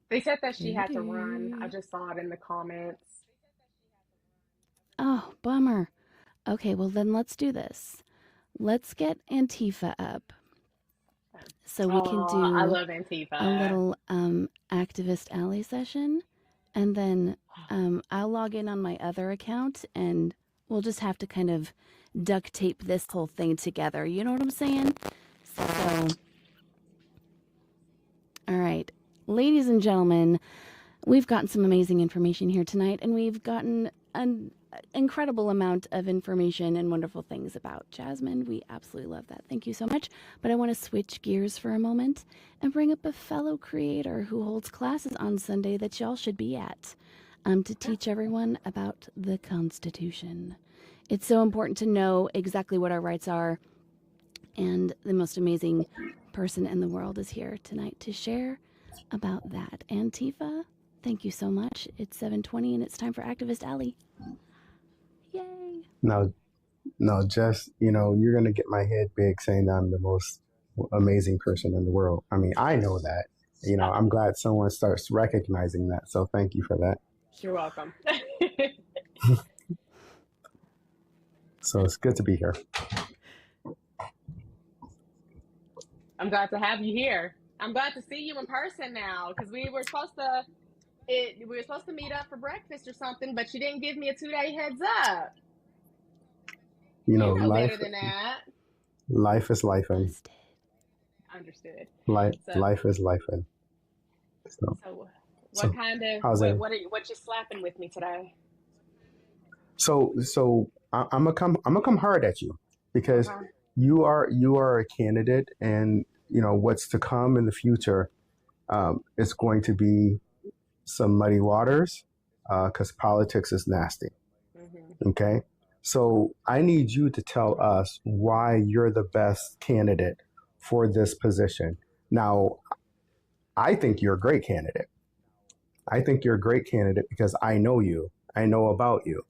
They said that she had to run. I Katie. just saw it in the comments. Oh, bummer. Okay, well, then let's do this. Let's get Antifa up so we can Oh, I do love a Antifa. little activist alley session. And then I'll log in on my other account and we'll just have to kind of duct tape this whole thing together. You know what I'm saying? So, all right. Ladies and gentlemen, we've gotten some amazing information here tonight, and we've gotten an incredible amount of information and wonderful things about Jasmine. We absolutely love that. Thank you so much. But I want to switch gears for a moment and bring up a fellow creator who holds classes on Sunday that y'all should be at to teach everyone about the Constitution. It's so important to know exactly what our rights are, and the most amazing person in the world is here tonight to share about that. Antifa, thank you so much. It's 7:20 and it's time for Activist Alley. Yay! No, no, just, you're going to get my head big saying I'm the most amazing person in the world. I mean, I know that. I'm glad someone starts recognizing that. So thank you for that. You're welcome. So it's good to be here. I'm glad to have you here. I'm glad to see you in person now because we were supposed to meet up for breakfast or something, but you didn't give me a 2-day heads up. You know better Life, than that. life is life, and Busted. Understood. So, life is life, and so what so kind of how's it? what you slapping with me today? I'm gonna come hard at you because Okay. you are a candidate, and what's to come in the future. It's going to be some muddy waters because politics is nasty. Hmm. Okay. So I need you to tell us why you're the best candidate for this position. Now, I think you're a great candidate. I think you're a great candidate because I know you, I know about you.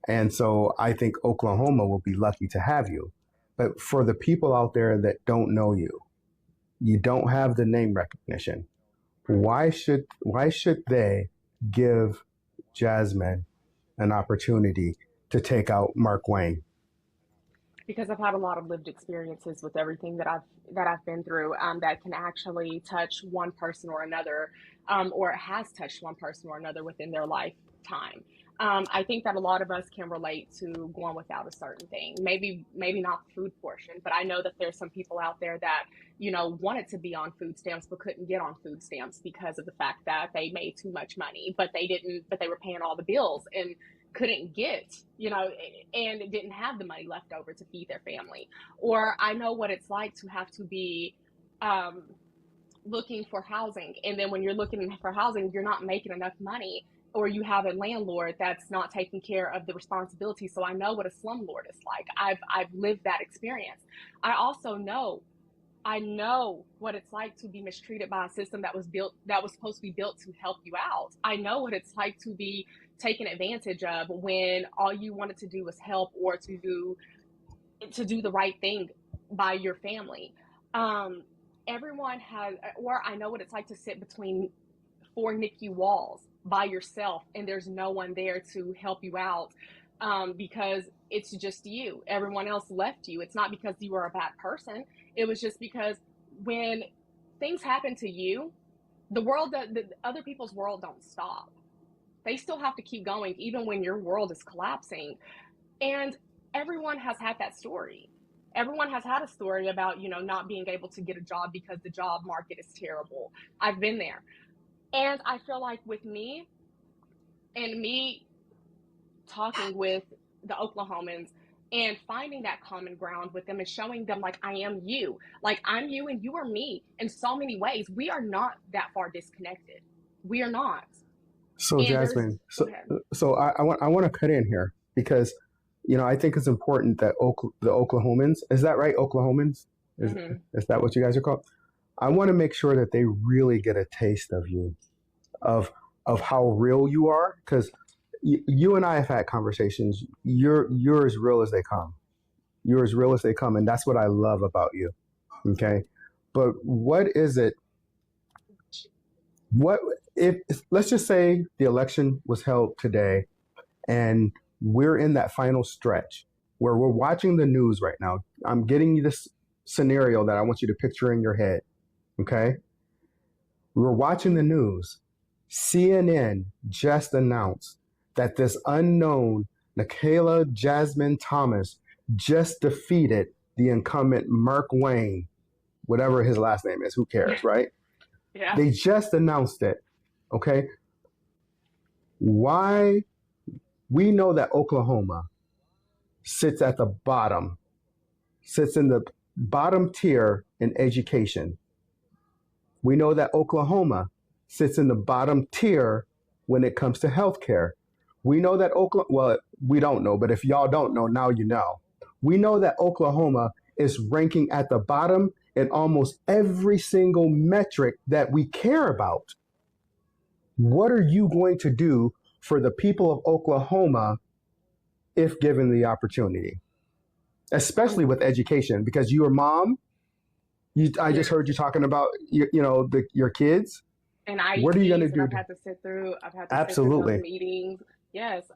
And so I think Oklahoma will be lucky to have you. But for the people out there that don't know you, you don't have the name recognition. Why should they give Jasmine an opportunity to take out Mark Wayne? Because I've had a lot of lived experiences with everything that I've been through, that can actually touch one person or another, or it has touched one person or another within their lifetime. I think that a lot of us can relate to going without a certain thing. Maybe not the food portion, but I know that there's some people out there that wanted to be on food stamps but couldn't get on food stamps because of the fact that they made too much money, but they didn't. But they were paying all the bills and couldn't get, and didn't have the money left over to feed their family. Or I know what it's like to have to be um, looking for housing. And then when you're looking for housing, you're not making enough money, or you have a landlord that's not taking care of the responsibility. So I know what a slumlord is like. I've lived that experience. I also know I know what it's like to be mistreated by a system that was supposed to be built to help you out. I know what it's like to be taken advantage of when all you wanted to do was help, or to do the right thing by your family. Um, Everyone has, or I know what it's like to sit between four NICU walls by yourself, and there's no one there to help you out, because it's just you. Everyone else left you. It's not because you were a bad person. It was just because when things happen to you, the other people's world don't stop. They still have to keep going even when your world is collapsing. And everyone has had that story. Everyone has had a story about, not being able to get a job because the job market is terrible. I've been there. And I feel like with me and me talking with the Oklahomans and finding that common ground with them and showing them, like, I am you, like I'm you and you are me in so many ways. We are not that far disconnected. We are not. So And there's, Jasmine, go so ahead. so I want to cut in here because I think it's important that the Oklahomans, is that right? Oklahomans, is Mm-hmm. is that what you guys are called? I want to make sure that they really get a taste of you, of how real you are, because you and I have had conversations. You're as real as they come. You're as real as they come, and that's what I love about you. Okay, but what is it? What if let's just say the election was held today, and we're in that final stretch where we're watching the news right now. I'm getting you this scenario that I want you to picture in your head. Okay, we're watching the news. CNN just announced that this unknown Nikayla Jasmine Thomas just defeated the incumbent Mark Wayne, whatever his last name is. Who cares, right? Yeah. They just announced it. Okay. Why? We know that Oklahoma sits at the bottom, sits in the bottom tier in education. We know that Oklahoma sits in the bottom tier when it comes to healthcare. We know that well, we don't know, but if y'all don't know, now you know. We know that Oklahoma is ranking at the bottom in almost every single metric that we care about. What are you going to do for the people of Oklahoma if given the opportunity? I'm Especially with education, because your mom, I just Yes. heard you talking about your kids. And What are you going to IEPs that do? I've had to sit through those Absolutely. meetings. Yes.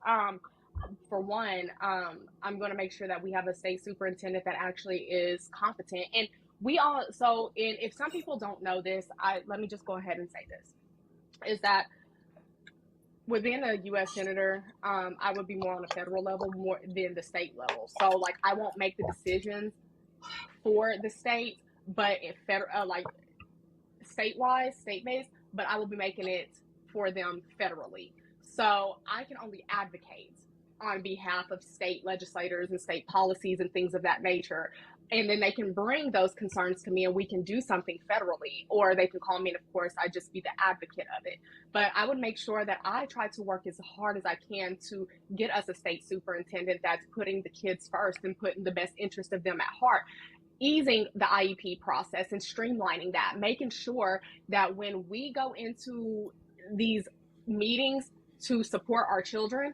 For one, I'm going to make sure that we have a state superintendent that actually is competent. And if some people don't know this, let me just go ahead and say this, is that within a U.S. senator, I would be more on a federal level more than the state level. So, like, I won't make the decisions for the state, but if federal, like state-wise, state-based, but I will be making it for them federally. So I can only advocate on behalf of state legislators and state policies and things of that nature. And then they can bring those concerns to me and we can do something federally, or they can call me and of course I just be the advocate of it. But I would make sure that I try to work as hard as I can to get us a state superintendent that's putting the kids first and putting the best interest of them at heart, easing the IEP process and streamlining that, making sure that when we go into these meetings to support our children,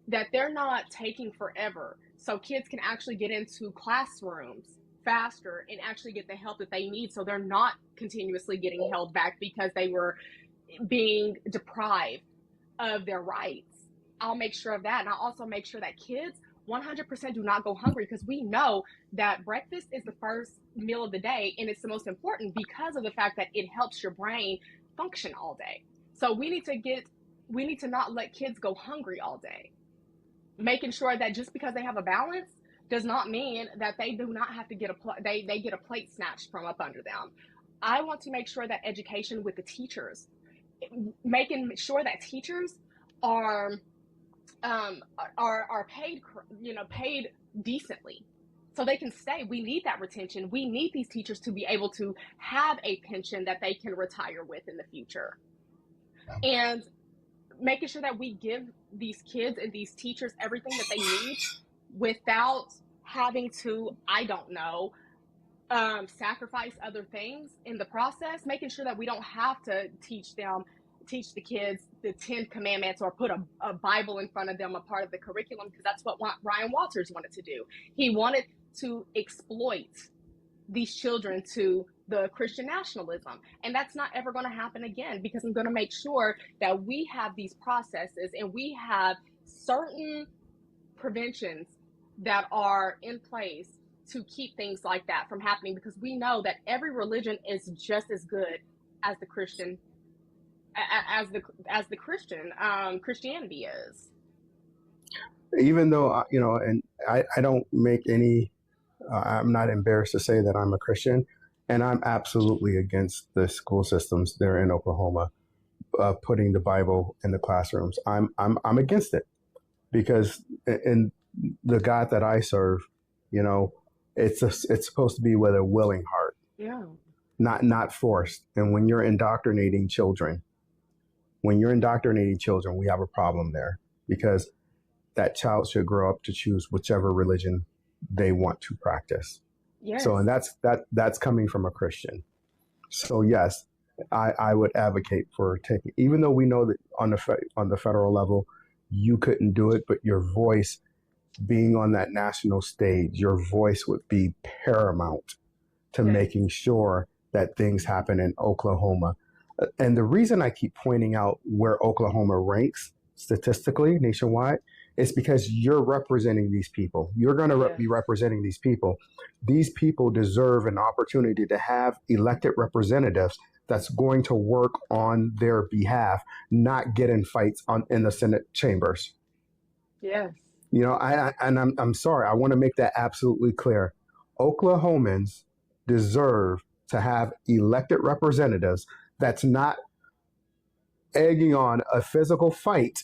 that they're not taking forever. So kids can actually get into classrooms faster and actually get the help that they need. So they're not continuously getting held back because they were being deprived of their rights. I'll make sure of that. And I'll also make sure that kids 100% do not go hungry, because we know that breakfast is the first meal of the day and it's the most important because of the fact that it helps your brain function all day. So we need to not let kids go hungry all day. Making sure that just because they have a balance does not mean that they do not have to get they get a plate snatched from up under them. I want to make sure that education with the teachers, making sure that teachers are paid, paid decently so they can stay. We need that retention. We need these teachers to be able to have a pension that they can retire with in the future. And making sure that we give these kids and these teachers everything that they need without having to, I don't know, sacrifice other things in the process, making sure that we don't have to teach the kids the 10 commandments or put a Bible in front of them, a part of the curriculum, because that's what Ryan Walters wanted to do. He wanted to exploit these children to the Christian nationalism. And that's not ever going to happen again, because I'm going to make sure that we have these processes and we have certain preventions that are in place to keep things like that from happening, because we know that every religion is just as good as the Christian as the Christian Christianity is. Even though, and I don't make any, I'm not embarrassed to say that I'm a Christian, and I'm absolutely against the school systems there in Oklahoma putting the Bible in the classrooms. I'm against it because in the God that I serve, you know, it's supposed to be with a willing heart, Yeah. not forced. And when you're indoctrinating children, we have a problem there because that child should grow up to choose whichever religion they want to practice. Yes. So, and that's coming from a Christian. So yes, I would advocate for taking, even though we know that on the federal level, you couldn't do it, but your voice being on that national stage, your voice would be paramount to Yes. making sure that things happen in Oklahoma. And the reason I keep pointing out where Oklahoma ranks statistically nationwide is because you're representing these people. You're going to Yes. be representing these people. These people deserve an opportunity to have elected representatives that's going to work on their behalf, not get in fights in the Senate chambers. Yes. You know, I'm sorry. I want to make that absolutely clear. Oklahomans deserve to have elected representatives that's not egging on a physical fight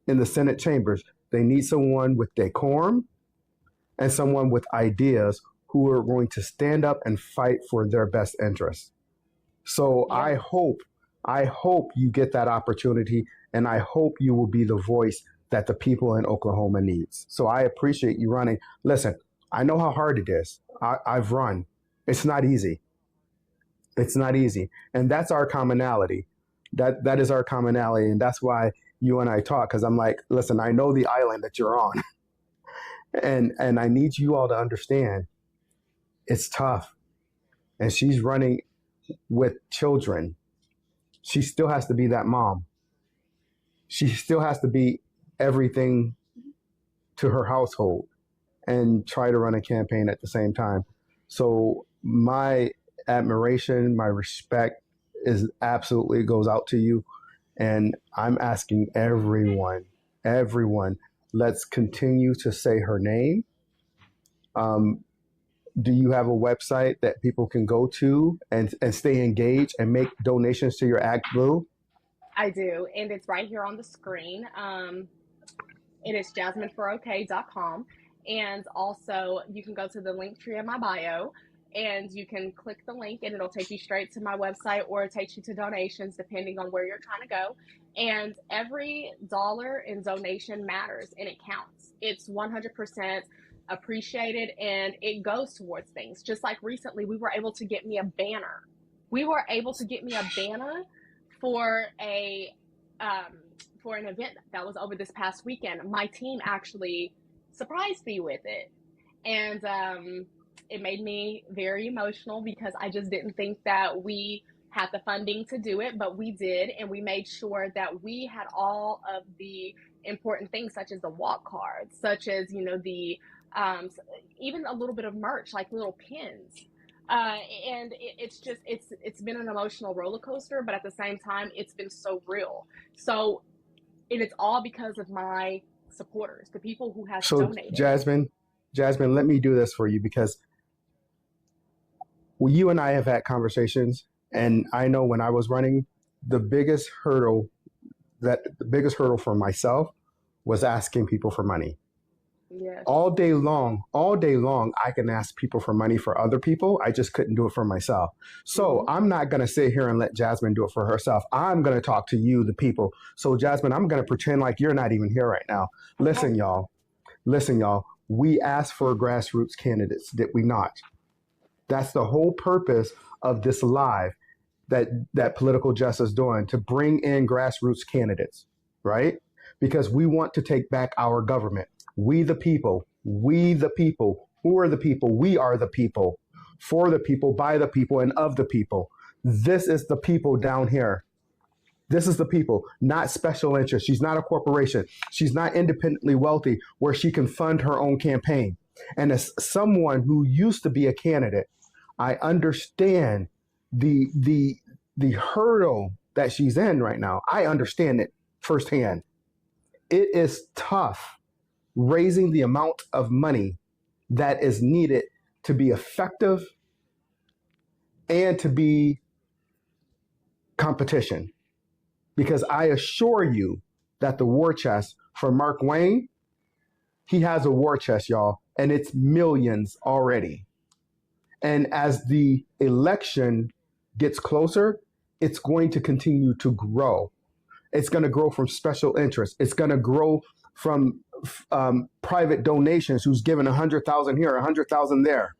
in the Senate chambers. They need someone with decorum and someone with ideas who are going to stand up and fight for their best interests. So Yeah. I hope you get that opportunity, and I hope you will be the voice that the people in Oklahoma needs. So I appreciate you running. Listen, I know how hard it is. I've run. It's not easy. It's not easy. And that's our commonality. That is our commonality. And that's why you and I talk, because I'm like, listen, I know the island that you're on. And I need you all to understand it's tough. And she's running with children. She still has to be that mom. She still has to be everything to her household and try to run a campaign at the same time. So my admiration, my respect is absolutely goes out to you. And I'm asking everyone, let's continue to say her name. Um, do you have a website that people can go to and stay engaged and make donations to your Act Blue? I do, and it's right here on the screen. It is jasmineforok.com. And also, you can go to the link tree in my bio and you can click the link and it'll take you straight to my website, or it takes you to donations depending on where you're trying to go. And every dollar in donation matters and it counts. It's 100% appreciated and it goes towards things. Just like recently, we were able to get me a banner. We were able to get me a banner for for an event that was over this past weekend. My team actually surprised me with it, and it made me very emotional because I just didn't think that we had the funding to do it, but we did, and we made sure that we had all of the important things, such as the walk cards, such as the even a little bit of merch, like little pins. And it's been an emotional roller coaster, but at the same time, it's been so real. So, and it's all because of my supporters, the people who have So donated. Jasmine, let me do this for you because you and I have had conversations, and I know when I was running, the biggest hurdle for myself was asking people for money. Yes. All day long, I can ask people for money for other people. I just couldn't do it for myself. So I'm not going to sit here and let Jasmine do it for herself. I'm going to talk to you, the people. So Jasmine, I'm going to pretend like you're not even here right now. Listen, y'all. We asked for grassroots candidates, did we not? That's the whole purpose of this live that Political Justice is doing, to bring in grassroots candidates, right? Because we want to take back our government. We the people. Who are the people? We are the people. For the people, by the people, and of the people. This is the people down here. This is the people, not special interest. She's not a corporation. She's not independently wealthy where she can fund her own campaign. And as someone who used to be a candidate, I understand the hurdle that she's in right now. I understand it firsthand. It is tough raising the amount of money that is needed to be effective and to be competition. Because I assure you that the war chest for Mark Wayne, he has a war chest, y'all, and it's millions already. And as the election gets closer, it's going to continue to grow. It's going to grow from special interests. It's going to grow from private donations who's given 100,000 here, 100,000 there.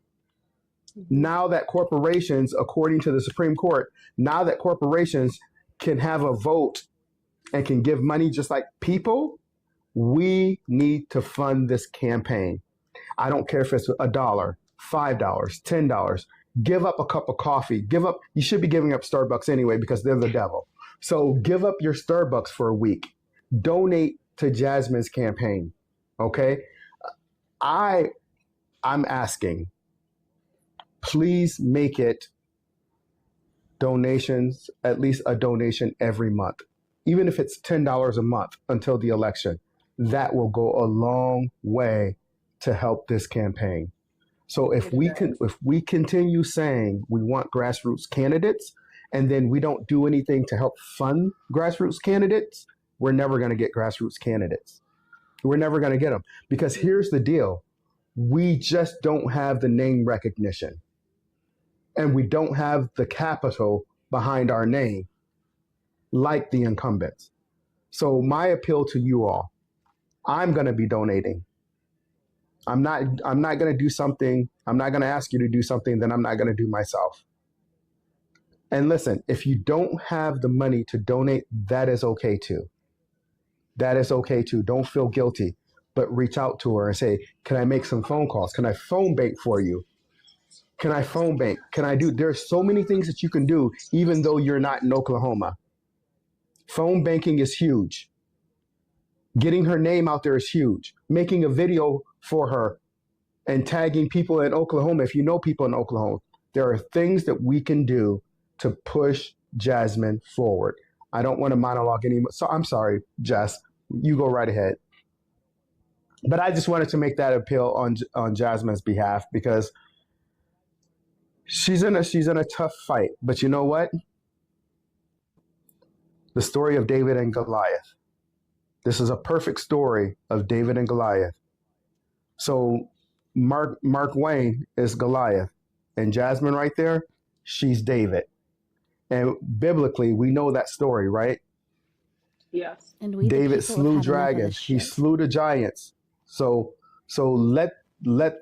Now that corporations, according to the Supreme Court, now that corporations can have a vote and can give money just like people, we need to fund this campaign. I don't care if it's $1, $5, $10. Give up a cup of coffee. You should be giving up Starbucks anyway because they're the devil. So give up your Starbucks for a week. Donate to Jasmine's campaign. Okay? I'm asking, please make it donations, at least a donation every month. Even if it's $10 a month until the election, that will go a long way to help this campaign. So if we continue saying we want grassroots candidates and then we don't do anything to help fund grassroots candidates, we're never going to get grassroots candidates. We're never going to get them because here's the deal. We just don't have the name recognition and we don't have the capital behind our name like the incumbents. So my appeal to you all, I'm going to be donating. I'm not going to do something. I'm not going to ask you to do something that I'm not going to do myself. And listen, if you don't have the money to donate, that is okay too. That is okay too. Don't feel guilty, but reach out to her and say, can I make some phone calls? Can I phone bank for you? Can I phone bank? There's so many things that you can do, even though you're not in Oklahoma. Phone banking is huge. Getting her name out there is huge. Making a video for her and tagging people in Oklahoma. If you know people in Oklahoma, there are things that we can do to push Jasmine forward. I don't want to monologue anymore. So I'm sorry, Jess, you go right ahead. But I just wanted to make that appeal on Jasmine's behalf because she's in a tough fight. But you know what? The story of David and Goliath. This is a perfect story of David and Goliath. So Mark Wayne is Goliath, and Jasmine right there, she's David. And biblically, we know that story, right? Yes. And we, David slew dragons. He slew the giants. So let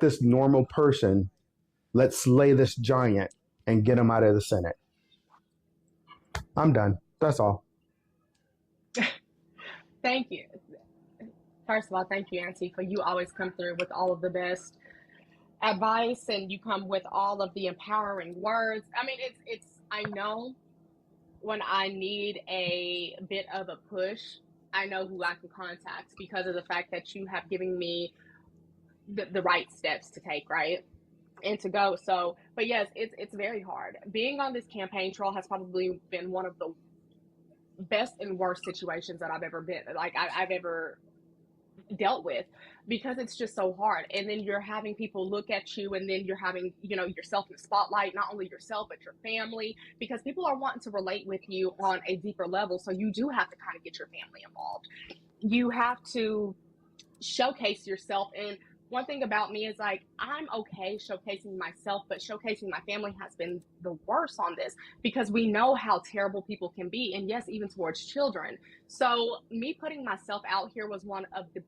this normal person, let's slay this giant and get him out of the Senate. I'm done. That's all. Thank you. First of all, thank you, Auntie, for you always come through with all of the best advice and you come with all of the empowering words. I mean, I know when I need a bit of a push, I know who I can contact because of the fact that you have given me the right steps to take, right? And to go. So, but yes, it's very hard. Being on this campaign trail has probably been one of the best and worst situations that I've ever been, like I've ever dealt with, because it's just so hard. And then you're having people look at you, and then you're having, yourself in the spotlight, not only yourself, but your family, because people are wanting to relate with you on a deeper level. So you do have to kind of get your family involved. You have to showcase yourself. And one thing about me is like, I'm okay showcasing myself, but showcasing my family has been the worst on this because we know how terrible people can be. And yes, even towards children. So me putting myself out here was one of the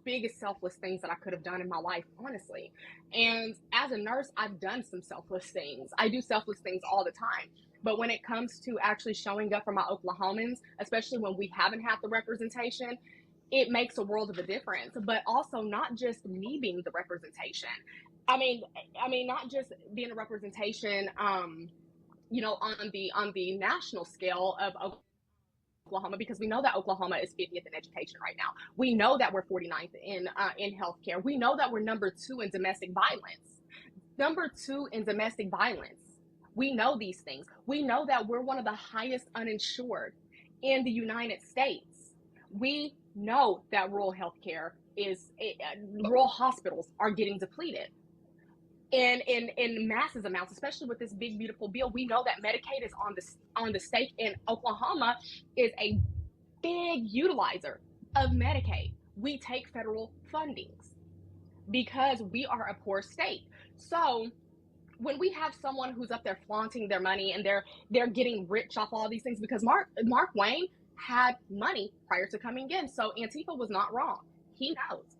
biggest selfless things that I could have done in my life, honestly. And as a nurse, I've done some selfless things. I do selfless things all the time. But when it comes to actually showing up for my Oklahomans, especially when we haven't had the representation, it makes a world of a difference. But also not just me being the representation. I mean, not just being a representation, on the national scale of Oklahoma, because we know that Oklahoma is 50th in education right now. We know that we're 49th in healthcare. We know that we're number 2 in domestic violence. Number 2 in domestic violence. We know these things. We know that we're one of the highest uninsured in the United States. We know that rural healthcare rural hospitals are getting depleted in massive amounts, especially with this big beautiful bill. We know that Medicaid is on the stake, and Oklahoma is a big utilizer of Medicaid. We take federal fundings because we are a poor state. So when we have someone who's up there flaunting their money and they're getting rich off all these things, because Mark Wayne had money prior to coming in, so Antifa was not wrong. He knows.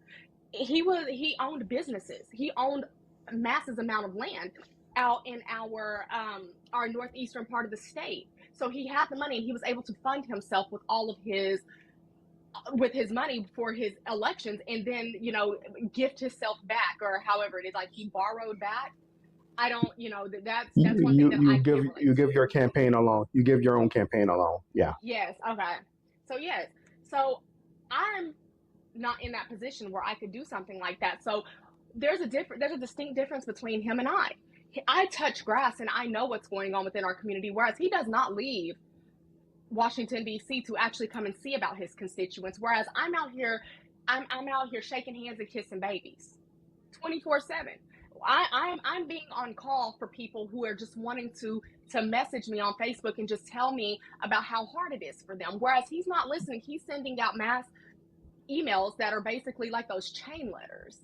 He owned businesses. He owned massive amount of land out in our northeastern part of the state. So he had the money, and he was able to fund himself with all of his money for his elections, and then gift himself back, or however it is, like he borrowed back. I don't, that's one thing that I can't relate you give to. your campaign alone. You give your own campaign alone. Yeah. Yes. Okay. So yes. So I'm not in that position where I could do something like that. So there's a distinct difference between him and I. I touch grass and I know what's going on within our community, whereas he does not leave Washington D.C. to actually come and see about his constituents. Whereas I'm out here shaking hands and kissing babies 24/7. I'm being on call for people who are just wanting to message me on Facebook and just tell me about how hard it is for them. Whereas he's not listening. He's sending out mass emails that are basically like those chain letters.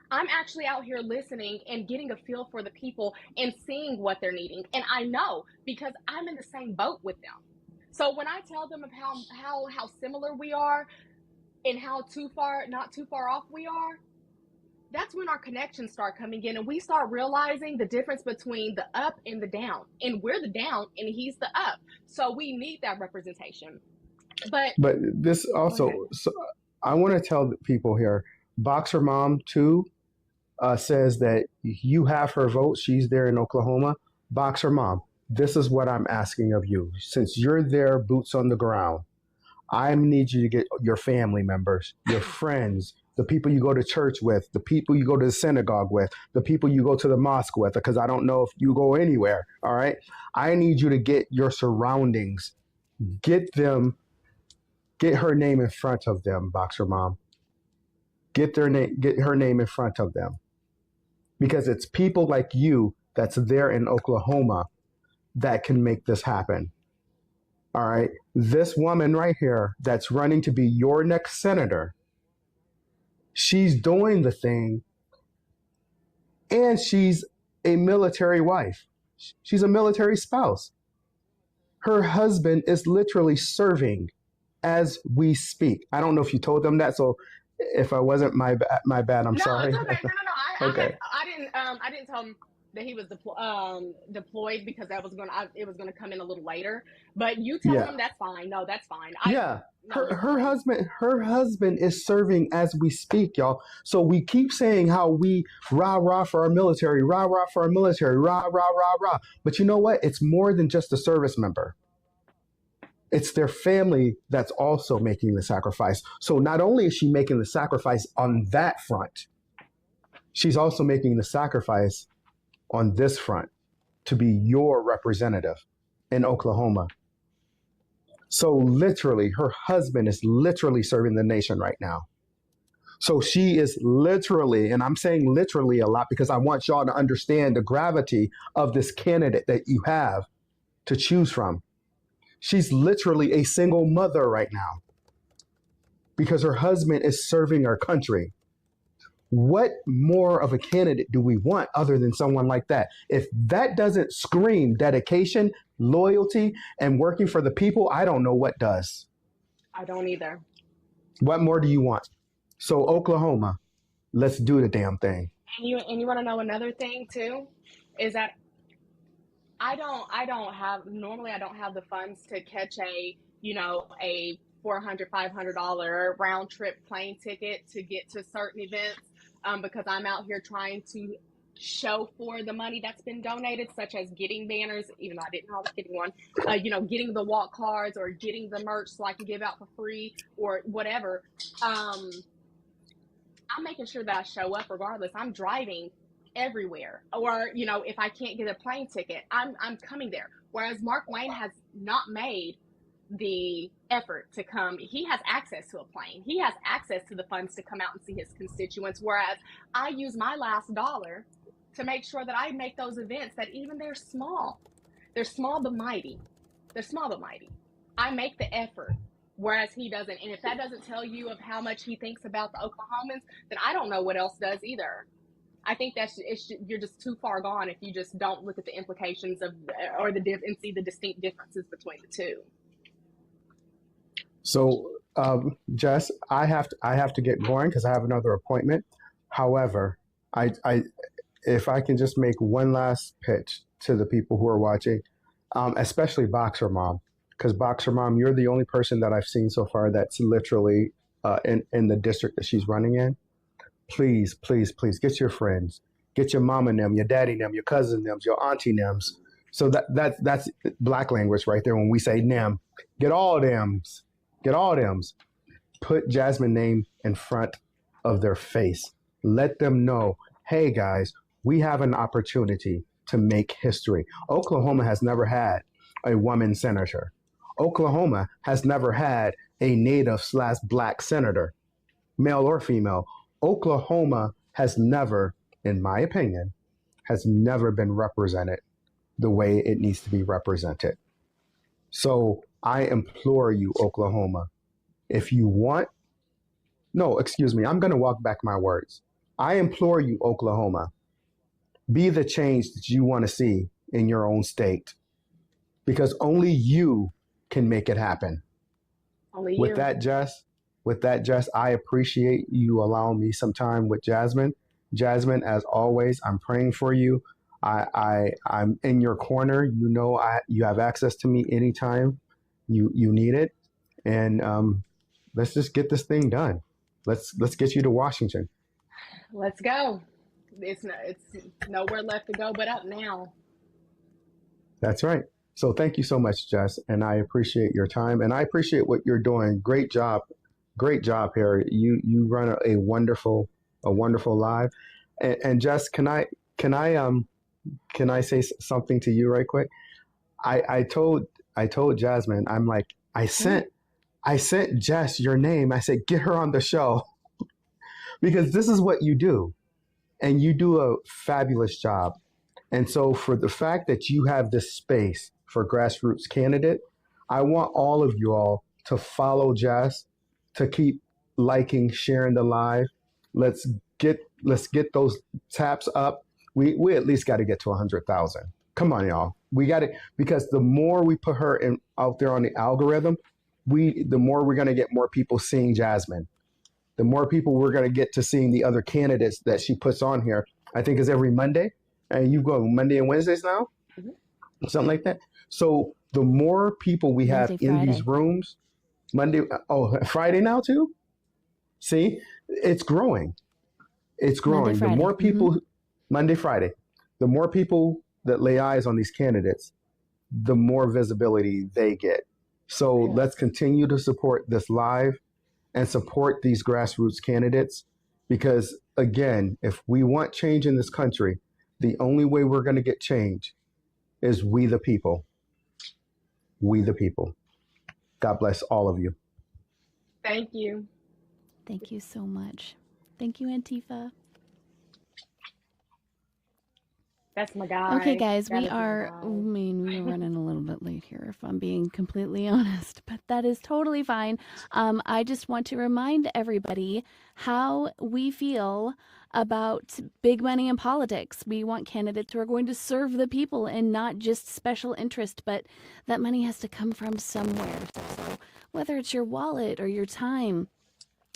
I'm actually out here listening and getting a feel for the people and seeing what they're needing. And I know because I'm in the same boat with them. So when I tell them of how similar we are and how not too far off we are, that's when our connections start coming in, and we start realizing the difference between the up and the down. And we're the down and he's the up. So we need that representation. But this also, so I want to tell people here, Boxer Mom 2 says that you have her vote. She's there in Oklahoma. Boxer Mom, this is what I'm asking of you. Since you're there, boots on the ground, I need you to get your family members, your friends, the people you go to church with, the people you go to the synagogue with, the people you go to the mosque with, because I don't know if you go anywhere. All right. I need you to get your surroundings, get her name in front of them, Boxer Mom. Get her name in front of them. Because it's people like you that's there in Oklahoma that can make this happen. All right. This woman right here that's running to be your next senator, she's doing the thing, and she's a military wife. She's a military spouse. Her husband is literally serving as we speak. I don't know if you told them that, so if I wasn't, my bad. I'm sorry. No, it's okay. No. Okay. I didn't tell him that he was deployed because it was gonna come in a little later. But you tell him that's fine. No, that's fine. Her husband is serving as we speak, y'all. So we keep saying how we rah for our military, rah for our military, rah. But you know what? It's more than just a service member. It's their family that's also making the sacrifice. So not only is she making the sacrifice on that front, she's also making the sacrifice on this front to be your representative in Oklahoma. So literally, her husband is literally serving the nation right now. So she is literally, and I'm saying literally a lot because I want y'all to understand the gravity of this candidate that you have to choose from. She's literally a single mother right now because her husband is serving our country. What more of a candidate do we want other than someone like that? If that doesn't scream dedication, loyalty, and working for the people, I don't know what does. I don't either. What more do you want? So Oklahoma, let's do the damn thing. And you want to know another thing too, is that I don't have the funds to catch a $400, $500 round trip plane ticket to get to certain events, because I'm out here trying to show for the money that's been donated, such as getting banners, even though I didn't know I was getting one, getting the walk cards or getting the merch so I can give out for free or whatever. I'm making sure that I show up regardless. I'm driving everywhere. Or, you know, if I can't get a plane ticket, I'm coming there. Whereas Mark Wayne has not made the effort to come. He has access to a plane. He has access to the funds to come out and see his constituents. Whereas I use my last dollar to make sure that I make those events that even they're small but mighty. They're small but mighty. I make the effort, whereas he doesn't. And if that doesn't tell you of how much he thinks about the Oklahomans, then I don't know what else does either. I think you're just too far gone if you just don't look at the implications of or and see the distinct differences between the two. So, Jess, I have to get going because I have another appointment. However, I if I can just make one last pitch to the people who are watching, especially Boxer Mom, because Boxer Mom, you're the only person that I've seen so far that's literally in the district that she's running in. Please, please, please get your friends, get your mama and them, your daddy and them, your cousin them, your auntie nems. So that's black language right there. When we say nem, get all thems, get all thems. Put Jasmine name in front of their face. Let them know, hey guys, we have an opportunity to make history. Oklahoma has never had a woman senator. Oklahoma has never had a native/black senator, male or female. Oklahoma has never, in my opinion, has never been represented the way it needs to be represented. So I implore you, Oklahoma, if you want, no, excuse me, I'm going to walk back my words. I implore you, Oklahoma, be the change that you want to see in your own state, because only you can make it happen. Only you. With that, Jess, I appreciate you allowing me some time with Jasmine. Jasmine, as always, I'm praying for you. I'm in your corner. You know, you have access to me anytime you need it, and let's just get this thing done. Let's get you to Washington. Let's go. It's nowhere left to go but up now. That's right. So thank you so much, Jess, and I appreciate your time, and I appreciate what you're doing. Great job here. You run a wonderful live, and Jess, can I say something to you right quick? I told Jasmine, I'm like, I sent Jess your name. I said, get her on the show because this is what you do, and you do a fabulous job. And so for the fact that you have this space for grassroots candidate, I want all of you all to follow Jess, to keep liking, sharing the live. Let's get those taps up. We at least got to get to 100,000. Come on, y'all. We got it, because the more we put her out there on the algorithm, the more we're going to get more people seeing Jasmine. The more people we're going to get to seeing the other candidates that she puts on here. I think it's every Monday, and you go Monday and Wednesdays now, something like that. So the more people we have in these rooms, Friday now too. See, it's growing. It's growing. The more people, Monday, Friday, the more people that lay eyes on these candidates, the more visibility they get. So let's continue to support this live and support these grassroots candidates, because again, if we want change in this country, the only way we're going to get change is we the people. We the people. God bless all of you. Thank you. Thank you so much. Thank you, Antifa. That's my guy. Okay, guys, we are running a little bit late here, if I'm being completely honest, but that is totally fine. I just want to remind everybody how we feel about big money in politics. We want candidates who are going to serve the people and not just special interest, but that money has to come from somewhere. So whether it's your wallet or your time,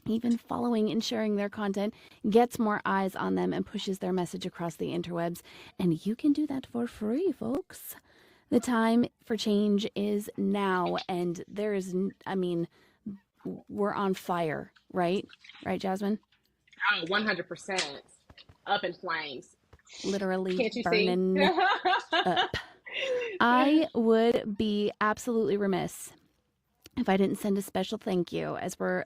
even following and sharing their content gets more eyes on them and pushes their message across the interwebs. And you can do that for free, folks. The time for change is now. And we're on fire, right? Right, Jasmine? Oh, 100%. Up in flames. Literally Can't you burning see? up. I would be absolutely remiss if I didn't send a special thank you as we're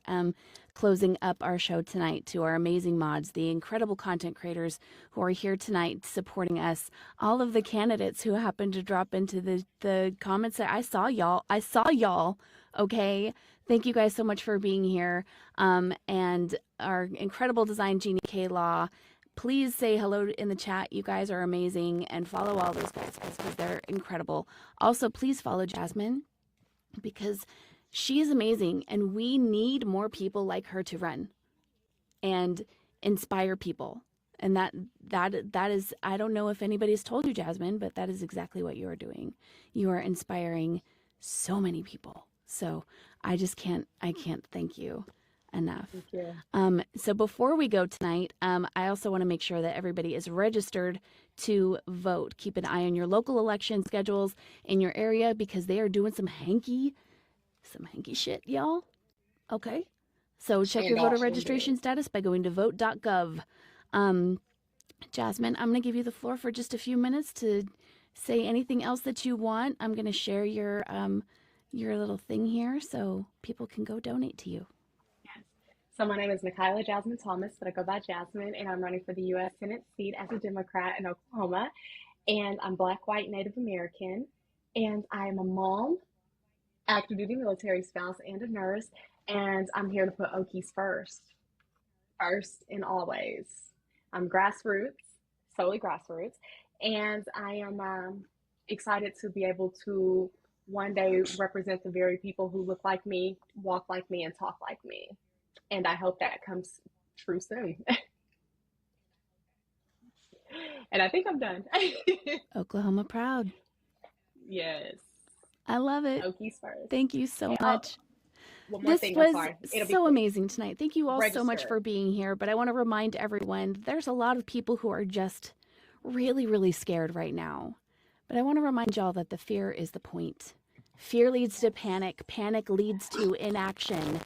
closing up our show tonight to our amazing mods, the incredible content creators who are here tonight supporting us, all of the candidates who happened to drop into the comments. I saw y'all. Okay. Thank you guys so much for being here. And our incredible design genie, K Law. Please say hello in the chat. You guys are amazing, and follow all those guys because they're incredible. Also, please follow Jasmine because she is amazing, and we need more people like her to run and inspire people. And that is, I don't know if anybody's told you, Jasmine, but that is exactly what you are doing. You are inspiring so many people. So I can't thank you enough. Thank you. So before we go tonight, I also want to make sure that everybody is registered to vote. Keep an eye on your local election schedules in your area because they are doing some hanky shit, y'all. Okay. So check your voter registration status by going to vote.gov. Jasmine, I'm going to give you the floor for just a few minutes to say anything else that you want. I'm going to share your little thing here so people can go donate to you. So my name is Michaela Jasmine Thomas, but I go by Jasmine, and I'm running for the U.S. Senate seat as a Democrat in Oklahoma. And I'm Black, white, Native American, and I'm a mom, active duty military spouse, and a nurse. And I'm here to put Okies first and always. I'm grassroots, solely grassroots, and I am excited to be able to one day represent the very people who look like me, walk like me, and talk like me. And I hope that comes true soon. And I think I'm done. Oklahoma proud. Yes. I love it. Okies first. Thank you so much. One more This thing, was so amazing tonight. Thank you all so much Register. for being here. But I want to remind everyone there's a lot of people who are just really, really scared right now. But I want to remind y'all that the fear is the point. Fear leads to panic. Panic leads to inaction.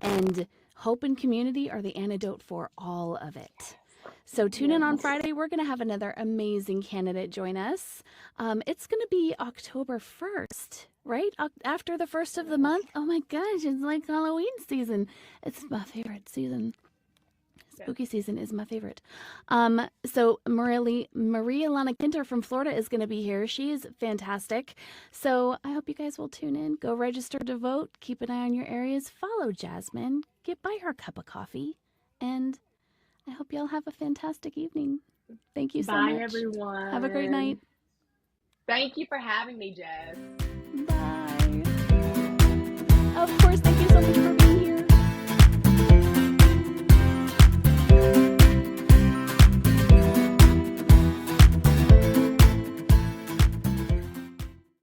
And hope and community are the antidote for all of it. So tune in on Friday. We're going to have another amazing candidate join us. It's going to be October 1st, right? After the 1st of the month. Oh my gosh, it's like Halloween season. It's my favorite season. Spooky season is my favorite. So Maria Lana Kinter from Florida is going to be here. She is fantastic. So I hope you guys will tune in. Go register to vote. Keep an eye on your areas. Follow Jasmine. Get by her cup of coffee. And I hope y'all have a fantastic evening. Thank you so much. Bye, everyone. Have a great night. Thank you for having me, Jess. Bye. Of course, thank